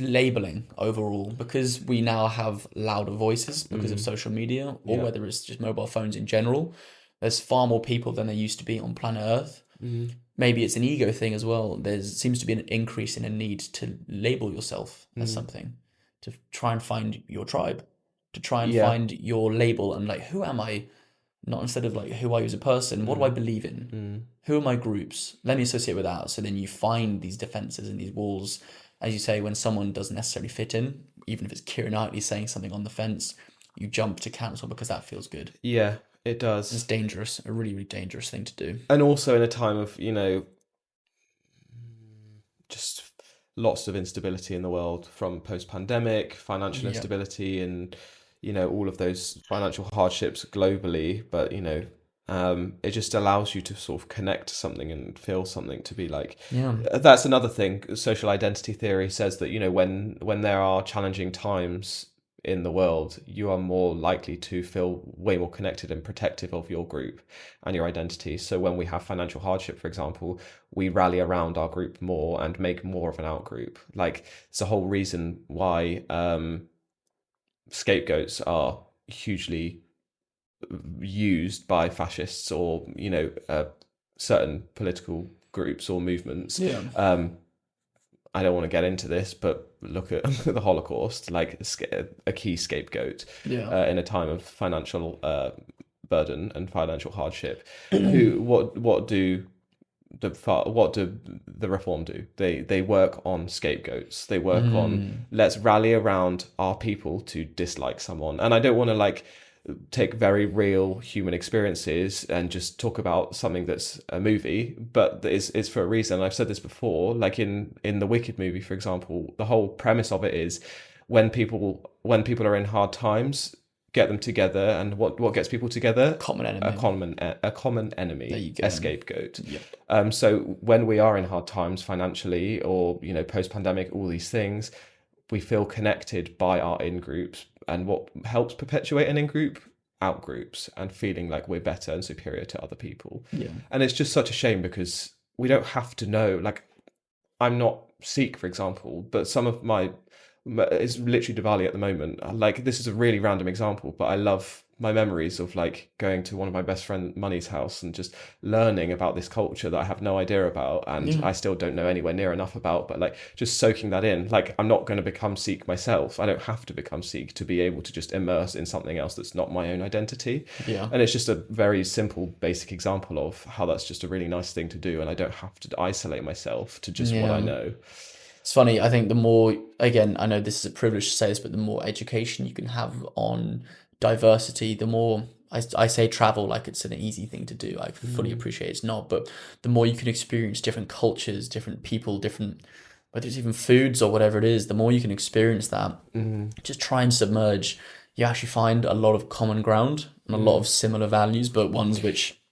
labeling overall, because we now have louder voices because of social media, or whether it's just mobile phones in general. There's far more people than there used to be on planet Earth. maybe it's an ego thing as well. There seems to be an increase in a need to label yourself as something, to try and find your tribe, to try and
Yeah.
find your label and like, who am I? Not instead of like, who are you as a person? What do I believe in? Who are my groups? Let me associate with that. So then you find these defenses and these walls. As you say, when someone doesn't necessarily fit in, even if it's Keira Knightley saying something on the fence, you jump to cancel because that feels good.
Yeah, it does.
It's dangerous, a really, really dangerous thing to do.
And also in a time of, just lots of instability in the world, from post-pandemic, financial
Yep.
instability, and, all of those financial hardships globally. But, it just allows you to sort of connect to something and feel something, to be like,
Yeah.
that's another thing. Social identity theory says that, when there are challenging times in the world, you are more likely to feel way more connected and protective of your group and your identity. So when we have financial hardship, for example, we rally around our group more and make more of an out group. Like, it's the whole reason why scapegoats are hugely used by fascists, or certain political groups or movements.
Yeah.
I don't want to get into this, but look at the Holocaust, like a key scapegoat
Yeah.
in a time of financial burden and financial hardship. What do the Reform do? They work on scapegoats. They work on, let's rally around our people to dislike someone. And I don't want to take very real human experiences and just talk about something that's a movie, but it's for a reason. I've said this before, like in the Wicked movie, for example, the whole premise of it is when people are in hard times, get them together, and what gets people together?
Common enemy.
A common enemy.
There you go.
A scapegoat.
Yep.
So when we are in hard times financially, or post-pandemic, all these things, we feel connected by our in-groups. And what helps perpetuate an in-group? Out-groups, and feeling like we're better and superior to other people.
Yeah.
And it's just such a shame, because we don't have to know. Like, I'm not Sikh, for example, but some of it's literally Diwali at the moment. Like, this is a really random example, but I love my memories of going to one of my best friend Money's house and just learning about this culture that I have no idea about, and I still don't know anywhere near enough about, but just soaking that in. Like, I'm not going to become Sikh myself. I don't have to become Sikh to be able to just immerse in something else that's not my own identity.
Yeah.
And it's just a very simple, basic example of how that's just a really nice thing to do, and I don't have to isolate myself to just what I know.
It's funny, I think the more, again, I know this is a privilege to say this, but the more education you can have on diversity, the more, I say travel like it's an easy thing to do. I fully appreciate it's not, but the more you can experience different cultures, different people, different, whether it's even foods or whatever it is, the more you can experience that, just try and submerge, you actually find a lot of common ground and a lot of similar values, but ones which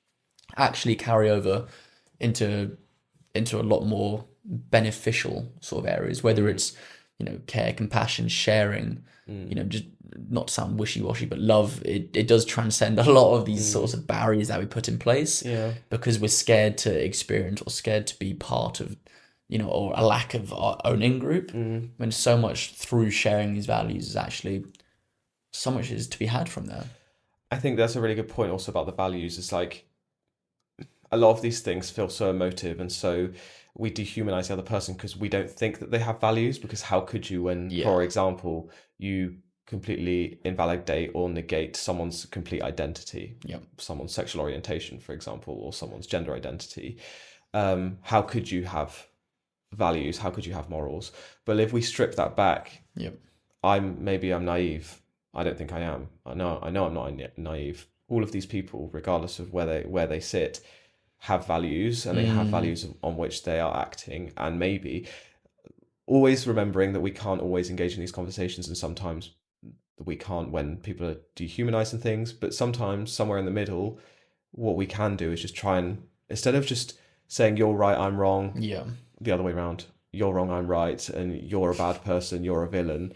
actually carry over into a lot more beneficial sort of areas, whether it's care, compassion, sharing, just not to sound wishy-washy, but love, it does transcend a lot of these sorts of barriers that we put in place, because we're scared to experience or scared to be part of or a lack of our own in-group, when so much through sharing these values is actually, so much is to be had from there.
I think that's a really good point also about the values. It's like, a lot of these things feel so emotive, and so we dehumanize the other person because we don't think that they have values. Because how could you, when, for example, you completely invalidate or negate someone's complete identity, someone's sexual orientation, for example, or someone's gender identity? How could you have values? How could you have morals? But if we strip that back, I'm naive. I don't think I am. I know I'm not naive. All of these people, regardless of where they sit, have values, and they have values on which they are acting. And maybe always remembering that we can't always engage in these conversations, and sometimes we can't when people are dehumanizing things, but sometimes somewhere in the middle, what we can do is just try and, instead of just saying you're right, I'm wrong, the other way around, you're wrong, I'm right, and you're a bad person, you're a villain.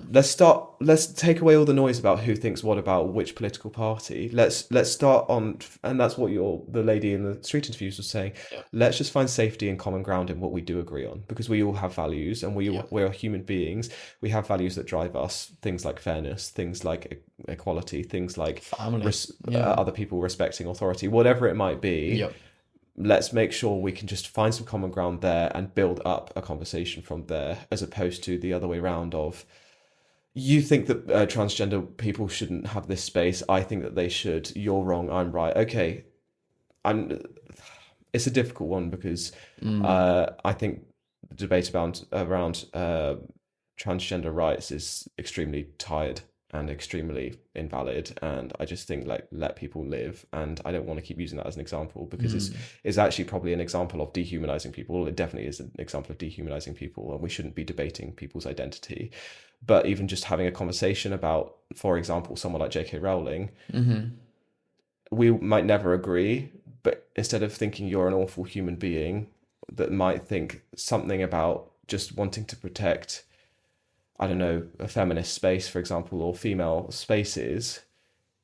Let's take away all the noise about who thinks what about which political party. Let's start on, and that's what the lady in the street interviews was saying. Let's just find safety and common ground in what we do agree on, because we all have values, and we're human beings. We have values that drive us, things like fairness, things like equality, things like family, other people respecting authority, whatever it might be. let's make sure we can just find some common ground there and build up a conversation from there, as opposed to the other way around of, you think that transgender people shouldn't have this space, I think that they should, you're wrong, I'm right. Okay, it's a difficult one because I think the debate around transgender rights is extremely tired and extremely invalid, and I just think, like, let people live. And I don't want to keep using that as an example because it's actually probably an example of dehumanizing people. It definitely is an example of dehumanizing people, and we shouldn't be debating people's identity. But even just having a conversation about, for example, someone like J.K. Rowling, we might never agree, but instead of thinking you're an awful human being that might think something about just wanting to protect, I don't know, a feminist space, for example, or female spaces,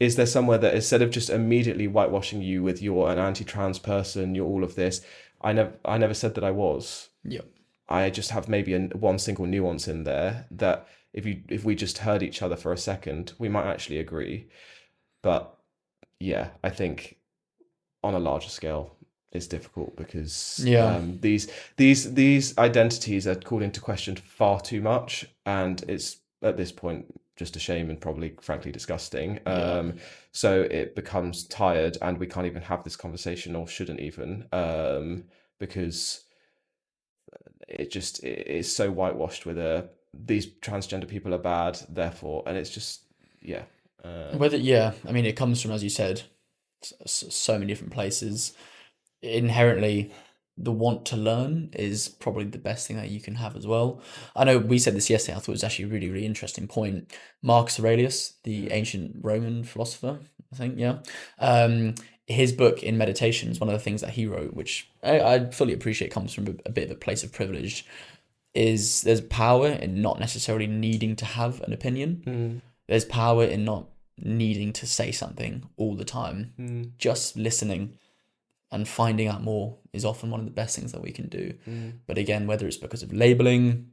is there somewhere that instead of just immediately whitewashing you with you're an anti-trans person, you're all of this, I never said that I was.
Yep.
I just have maybe one single nuance in there that if we just heard each other for a second, we might actually agree. But yeah, I think on a larger scale, it's difficult because these identities are called into question far too much, and it's at this point just a shame and probably frankly disgusting. So it becomes tired, and we can't even have this conversation, or shouldn't even, because it is so whitewashed with these transgender people are bad, therefore, and it's just
I mean, it comes from, as you said, so many different places. Inherently, the want to learn is probably the best thing that you can have as well. I know we said this yesterday. I thought it was actually a really, really interesting point. Marcus Aurelius, the ancient Roman philosopher, I think, his book in Meditations, one of the things that he wrote, which I fully appreciate comes from a bit of a place of privilege, is there's power in not necessarily needing to have an opinion. There's power in not needing to say something all the time. Just listening and finding out more is often one of the best things that we can do. But again, whether it's because of labeling,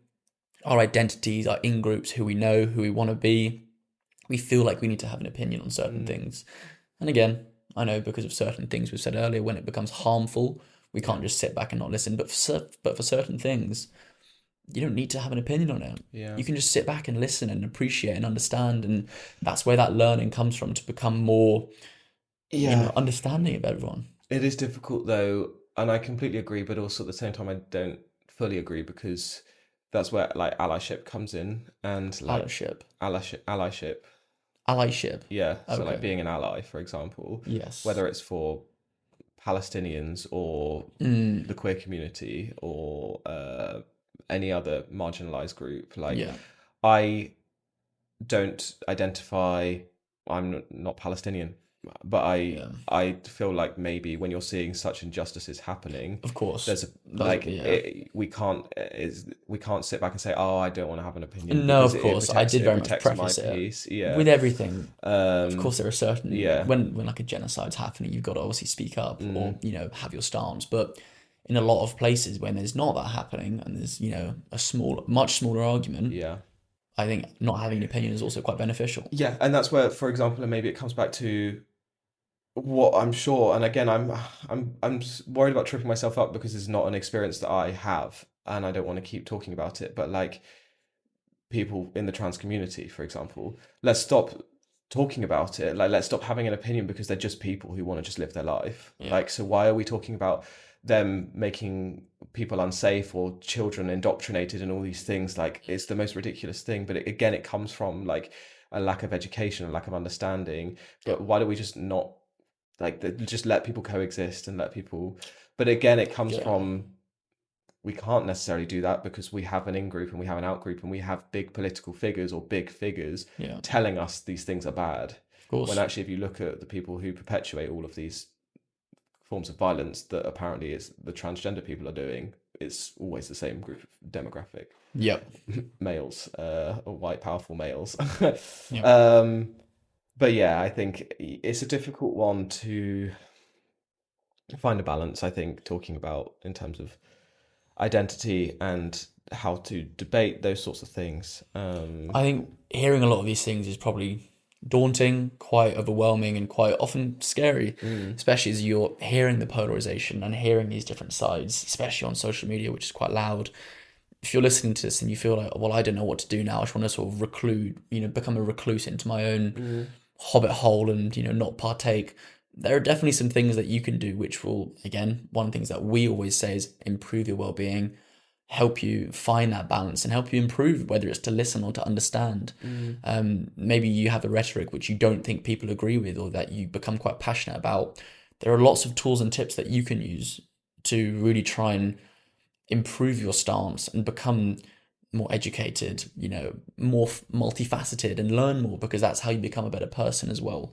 our identities, our in-groups, who we know, who we want to be, we feel like we need to have an opinion on certain things. And again, I know because of certain things we've said earlier, when it becomes harmful, we can't just sit back and not listen. But for certain things, you don't need to have an opinion on it. You can just sit back and listen and appreciate and understand. And that's where that learning comes from, to become more understanding of everyone.
It is difficult though, and I completely agree, but also at the same time I don't fully agree, because that's where like allyship comes in, and like allyship. Yeah, so like being an ally, for example.
Yes.
Whether it's for Palestinians or the queer community or any other marginalized group. Like I don't identify, I'm not Palestinian, but I feel like maybe when you're seeing such injustices happening,
of course,
there's we can't sit back and say, oh, I don't want to have an opinion.
No, of course, I did very much preface it with everything. Of course, there are certain when like a genocide's happening, you've got to obviously speak up or have your stance. But in a lot of places when there's not that happening, and there's a much smaller argument, I think not having an opinion is also quite beneficial.
Yeah, and that's where, for example, and maybe it comes back to what I'm sure, and again, I'm worried about tripping myself up because it's not an experience that I have, and I don't want to keep talking about it. But like people in the trans community, for example, let's stop talking about it. Like, let's stop having an opinion because they're just people who want to just live their life. Like, so why are we talking about them making people unsafe or children indoctrinated and all these things? Like, it's the most ridiculous thing. But it comes from like a lack of education, a lack of understanding. But why do we just not just let people coexist and let people? But again, it comes from, we can't necessarily do that because we have an in-group and we have an out-group, and we have big political figures or big figures telling us these things are bad.
Of course.
When actually, if you look at the people who perpetuate all of these forms of violence that apparently is the transgender people are doing, it's always the same group of demographic. Males, or white powerful males. But yeah, I think it's a difficult one to find a balance, I think, talking about in terms of identity and how to debate those sorts of things.
I think hearing a lot of these things is probably daunting, quite overwhelming, and quite often scary,
Mm.
especially as you're hearing the polarization and hearing these different sides, especially on social media, which is quite loud. If you're listening to this and you feel like, well, I don't know what to do now, I just want to sort of become a recluse into my own
Mm.
hobbit hole and, not partake. There are definitely some things that you can do, which will, again, one of the things that we always say is improve your well-being, help you find that balance and help you improve, whether it's to listen or to understand. Maybe you have a rhetoric which you don't think people agree with or that you become quite passionate about. There are lots of tools and tips that you can use to really try and improve your stance and become more educated, more multifaceted and learn more, because that's how you become a better person as well.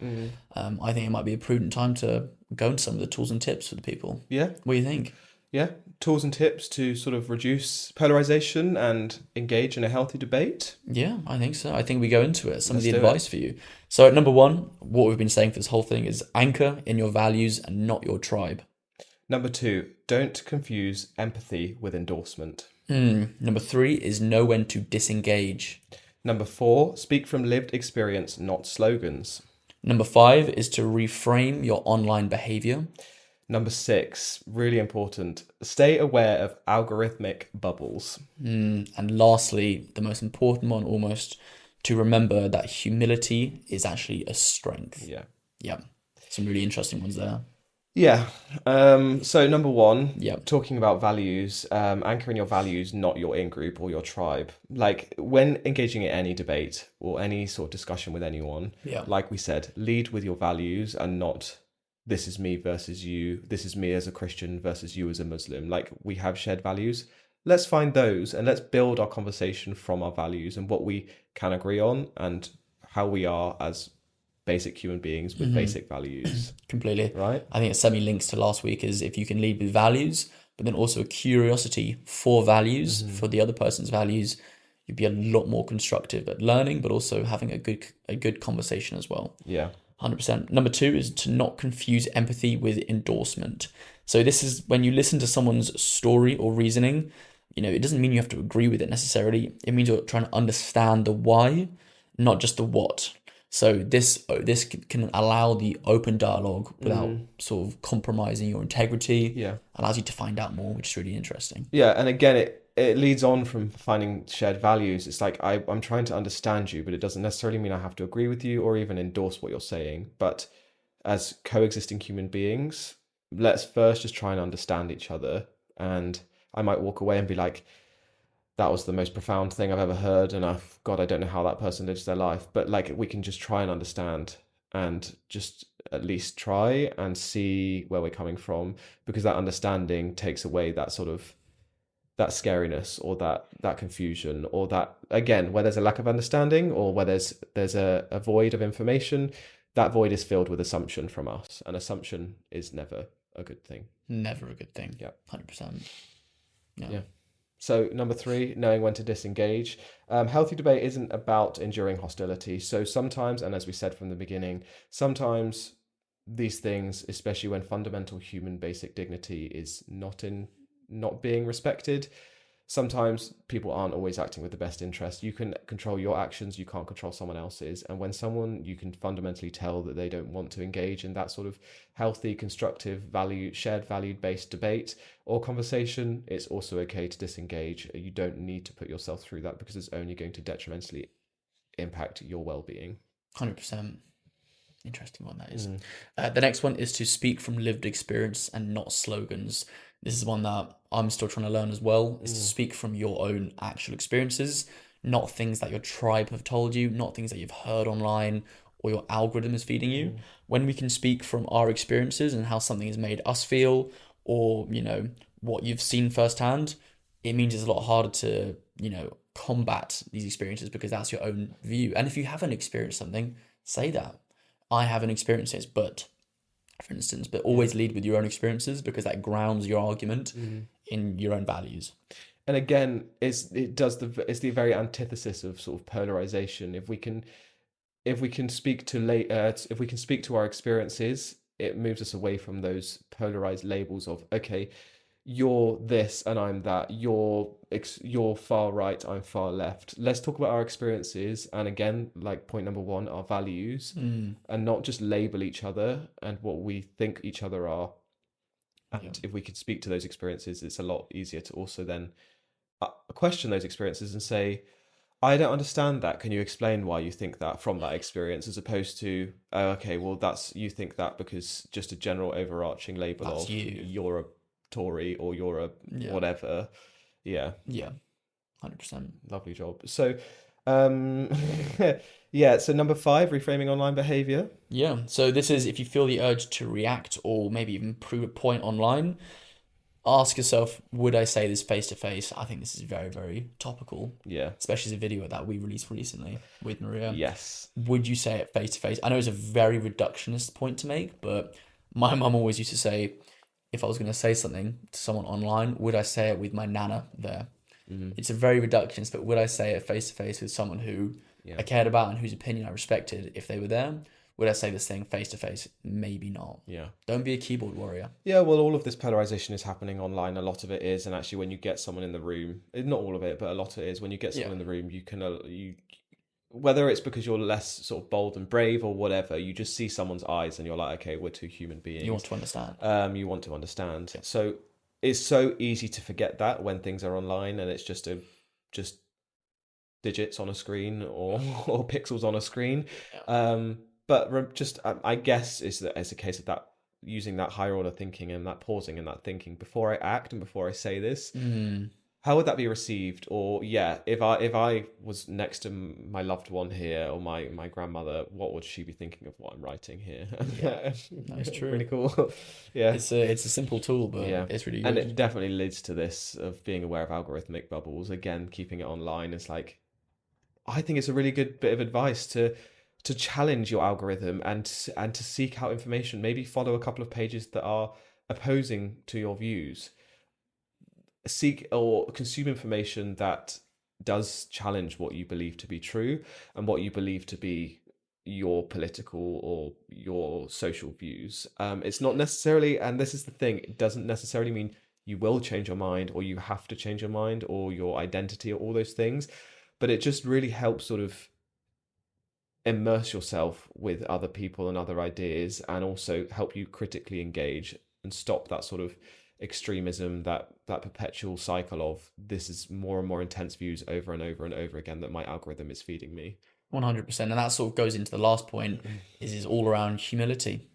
I think it might be a prudent time to go into some of the tools and tips for the people.
Yeah.
What do you think?
Yeah. Tools and tips to sort of reduce polarization and engage in a healthy debate.
Yeah, I think so. I think we go into it. Some of
Let's
the
do
advice for you. So, number one, what we've been saying for this whole thing is anchor in your values and not your tribe.
Number 2, don't confuse empathy with endorsement.
Number 3 is know when to disengage.
Number 4, speak from lived experience, not slogans.
Number 5 is to reframe your online behavior.
Number 6, really important, stay aware of algorithmic bubbles.
And lastly, the most important one almost, to remember that humility is actually a strength.
Yeah.
Yeah. Some really interesting ones there.
Yeah. So number 1,
Yeah.
talking about values, anchoring your values, not your in-group or your tribe. Like when engaging in any debate or any sort of discussion with anyone,
Yeah.
like we said, lead with your values and not this is me versus you. This is me as a Christian versus you as a Muslim. Like we have shared values. Let's find those and let's build our conversation from our values and what we can agree on and how we are as basic human beings with basic values.
Completely.
Right?
I think it semi-links to last week is if you can lead with values, but then also a curiosity for values, for the other person's values, you'd be a lot more constructive at learning, but also having a good conversation as well.
Yeah.
100%. Number 2 is to not confuse empathy with endorsement. So this is when you listen to someone's story or reasoning, it doesn't mean you have to agree with it necessarily. It means you're trying to understand the why, not just the what. So this can allow the open dialogue without sort of compromising your integrity.
Yeah.
Allows you to find out more, which is really interesting.
Yeah, and again, it leads on from finding shared values. It's like I'm trying to understand you, but it doesn't necessarily mean I have to agree with you or even endorse what you're saying. But as coexisting human beings, let's first just try and understand each other. And I might walk away and be like, that was the most profound thing I've ever heard. And God, I don't know how that person lives their life. But like, we can just try and understand and just at least try and see where we're coming from, because that understanding takes away that sort of that scariness or that confusion, or that, again, where there's a lack of understanding or where there's a void of information, that void is filled with assumption from us, and assumption is never a good thing.
Never a good thing.
Yeah.
100%.
Yeah. So number 3, knowing when to disengage. Healthy debate isn't about enduring hostility. So sometimes, and as we said from the beginning, sometimes these things, especially when fundamental human basic dignity is not being respected, sometimes people aren't always acting with the best interest. You can control your actions, you can't control someone else's. And when someone, you can fundamentally tell that they don't want to engage in that sort of healthy, constructive, shared value-based debate or conversation, it's also okay to disengage. You don't need to put yourself through that, because it's only going to detrimentally impact your well-being.
100%. Interesting one that is. The next one is to speak from lived experience and not slogans. This is one that I'm still trying to learn as well, is to speak from your own actual experiences, not things that your tribe have told you, not things that you've heard online or your algorithm is feeding you. When we can speak from our experiences and how something has made us feel, or, what you've seen firsthand, it means it's a lot harder to, combat these experiences, because that's your own view. And if you haven't experienced something, say that. I haven't experienced this, but, for instance, but always lead with your own experiences, because that grounds your argument in your own values. And
again, it's the very antithesis of sort of polarization. If we can speak to our experiences, it moves us away from those polarized labels of, okay, you're this and I'm that, you're far right, I'm far left. Let's talk about our experiences, and again, like point number one, our values, and not just label each other and what we think each other are. And if we could speak to those experiences, it's a lot easier to also then question those experiences and say, I don't understand that. Can you explain why you think that from that experience, as opposed to, oh, okay, well, you think that because just a general overarching label
That's
of
you.
you're a Tory or you're a whatever. Yeah.
Yeah. 100%.
Lovely job. So, yeah. So number 5, reframing online behavior.
Yeah. So this is if you feel the urge to react or maybe even prove a point online, ask yourself, would I say this face to face? I think this is very, very topical.
Yeah.
Especially as a video that we released recently with Maria.
Yes.
Would you say it face to face? I know it's a very reductionist point to make, but my mum always used to say, if I was going to say something to someone online, would I say it with my nana there? It's a very reductionist, but would I say it face to face with someone who I cared about and whose opinion I respected if they were there? Would I say this thing face to face? Maybe not.
Yeah.
Don't be a keyboard warrior.
Yeah, well, all of this polarization is happening online. A lot of it is, and actually, when you get someone in the room, not all of it, but a lot of it is. When you get someone in the room, you can whether it's because you're less sort of bold and brave or whatever, you just see someone's eyes and you're like, okay, we're two human beings.
You want to understand.
You want to understand. Yeah. So it's so easy to forget that when things are online and it's just digits on a screen or pixels on a screen. Yeah. I guess it's a case of that, using that higher order thinking and that pausing and that thinking before I act and before I say this. How would that be received? Or if I was next to my loved one here or my grandmother, what would she be thinking of what I'm writing here?
Yeah, that's true.
Really cool. Yeah,
it's a simple tool, but it's really good.
And it definitely leads to this of being aware of algorithmic bubbles. Again, keeping it online is like, I think it's a really good bit of advice to challenge your algorithm and to seek out information. Maybe follow a couple of pages that are opposing to your views. Seek or consume information that does challenge what you believe to be true and what you believe to be your political or your social views. It's not necessarily, and this is the thing, it doesn't necessarily mean you will change your mind or you have to change your mind or your identity or all those things, but it just really helps sort of immerse yourself with other people and other ideas, and also help you critically engage and stop that sort of extremism, that perpetual cycle of this is more and more intense views over and over and over again that my algorithm is feeding me.
100%. And that sort of goes into the last point, is all around humility.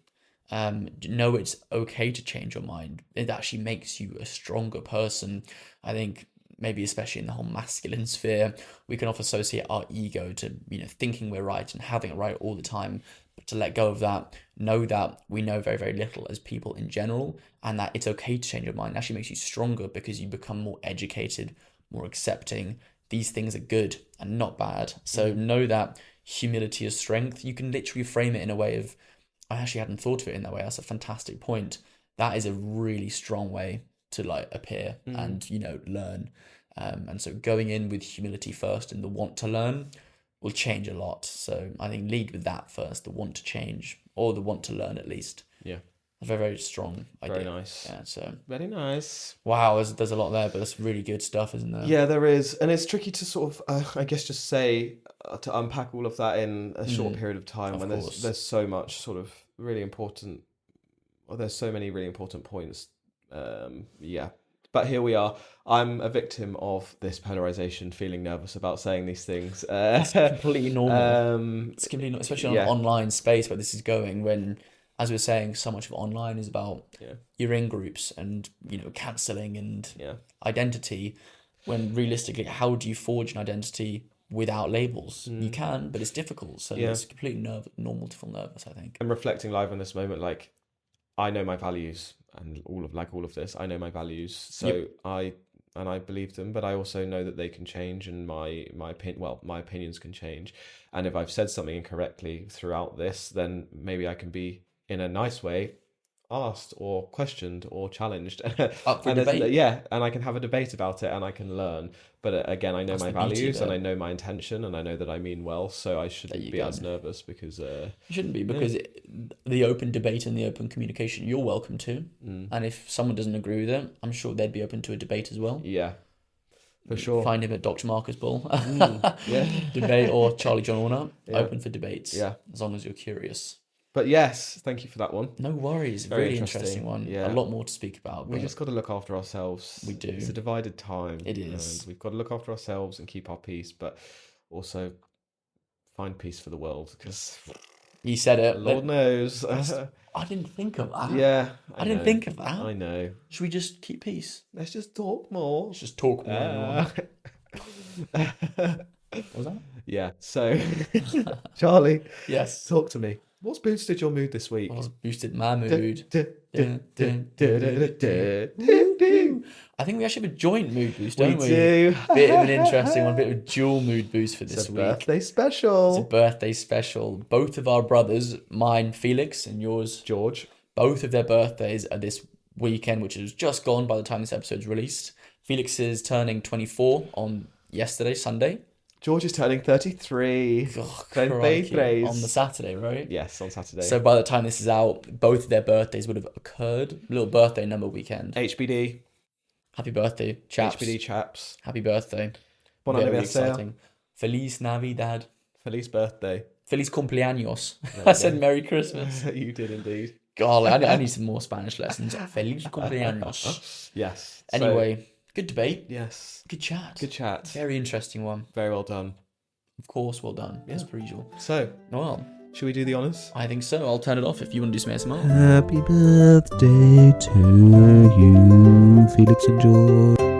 Know it's okay to change your mind. It actually makes you a stronger person. I think maybe especially in the whole masculine sphere, we can often associate our ego to, thinking we're right and having it right all the time. But to let go of that, know that we know very, very little as people in general, and that it's okay to change your mind. It actually makes you stronger because you become more educated, more accepting. These things are good and not bad. So know that humility is strength. You can literally frame it in a way of, I actually hadn't thought of it in that way. That's a fantastic point. That is a really strong way to appear and, learn. And so going in with humility first and the want to learn will change a lot. So I think lead with that first, the want to change or the want to learn at least.
Yeah.
A very, very strong idea.
Very nice.
Yeah, so
very nice.
Wow, there's a lot there, but that's really good stuff, isn't there?
Yeah, there is. And it's tricky to sort of, I guess, just say, to unpack all of that in a short period of time when there's so much sort of really important, or there's so many really important points. But here we are. I'm a victim of this polarization, feeling nervous about saying these things.
It's completely normal. It's completely normal, especially on an online space where this is going, when, as we were saying, so much of online is about your in-groups and, cancelling and identity, when realistically, how do you forge an identity without labels? You can, but it's difficult. So it's completely normal to feel nervous, I think.
I'm reflecting live on this moment, I know my values. And all of this, I know my values, so I believe them, but I also know that they can change, and my opinions can change. And if I've said something incorrectly throughout this, then maybe I can be, in a nice way, asked or questioned or challenged.
Up for
And
debate.
and I can have a debate about it and I can learn. But again, I know
That's
my
the beauty
values
of
and
it.
I know my intention and I know that I mean well, so I shouldn't
you
be
go.
as nervous because
You shouldn't be, because the open debate and the open communication, you're welcome to. And if someone doesn't agree with it, I'm sure they'd be open to a debate as well.
yeah, for sure.
Find him at Dr. Marcus Bull.
Yeah.
Debate, or Charlie John Warner.
Yeah.
Open for debates.
Yeah.
As long as you're curious.
But yes, thank you for that one.
No worries.
Very
Really
interesting.
interesting one.
Yeah.
A lot more to speak about.
We
but
just got to look after ourselves.
We do.
It's a divided time.
It is.
And we've got to look after ourselves and keep our peace, but also find peace for the world, because
You said it.
Lord knows.
I didn't think of that.
Yeah.
I didn't think of that.
I know.
Should we just keep peace?
Let's just talk more.
Let's just talk more. everyone. What was that?
Yeah. So, Charlie,
Yes.
talk to me. What's boosted your mood this week?
What has boosted my mood? I think we actually have a joint mood boost, don't we?
do.
Bit of an interesting one, bit of a dual mood boost for
It's
this
a
week.
birthday
It's a
special.
birthday special. Both of our brothers, mine Felix and yours,
George.
both of their birthdays are this weekend, which is just gone by the time this episode's released. Felix is turning 24 on yesterday, Sunday.
George is turning 33.
Oh,
33.
crikey. On the Saturday, right?
Yes, on Saturday.
So by the time this is out, both of their birthdays would have occurred. Little birthday number weekend.
HBD.
Happy birthday, chaps.
HBD chaps.
Happy birthday.
Bon
Very
anniversaire.
exciting. Feliz Navidad.
Feliz birthday.
Feliz cumpleaños.
There
I
we
said
go.
Merry Christmas.
You did indeed.
Golly, I need some more Spanish lessons. Feliz cumpleaños.
Yes.
Anyway, good debate.
Yes.
Good chat.
Good chat.
Very interesting one.
Very well done.
Of course, well done. As per usual.
So,
Well,
should we do the honours?
I think so. I'll turn it off if you want to do some ASMR.
Happy birthday to you, Felix and George.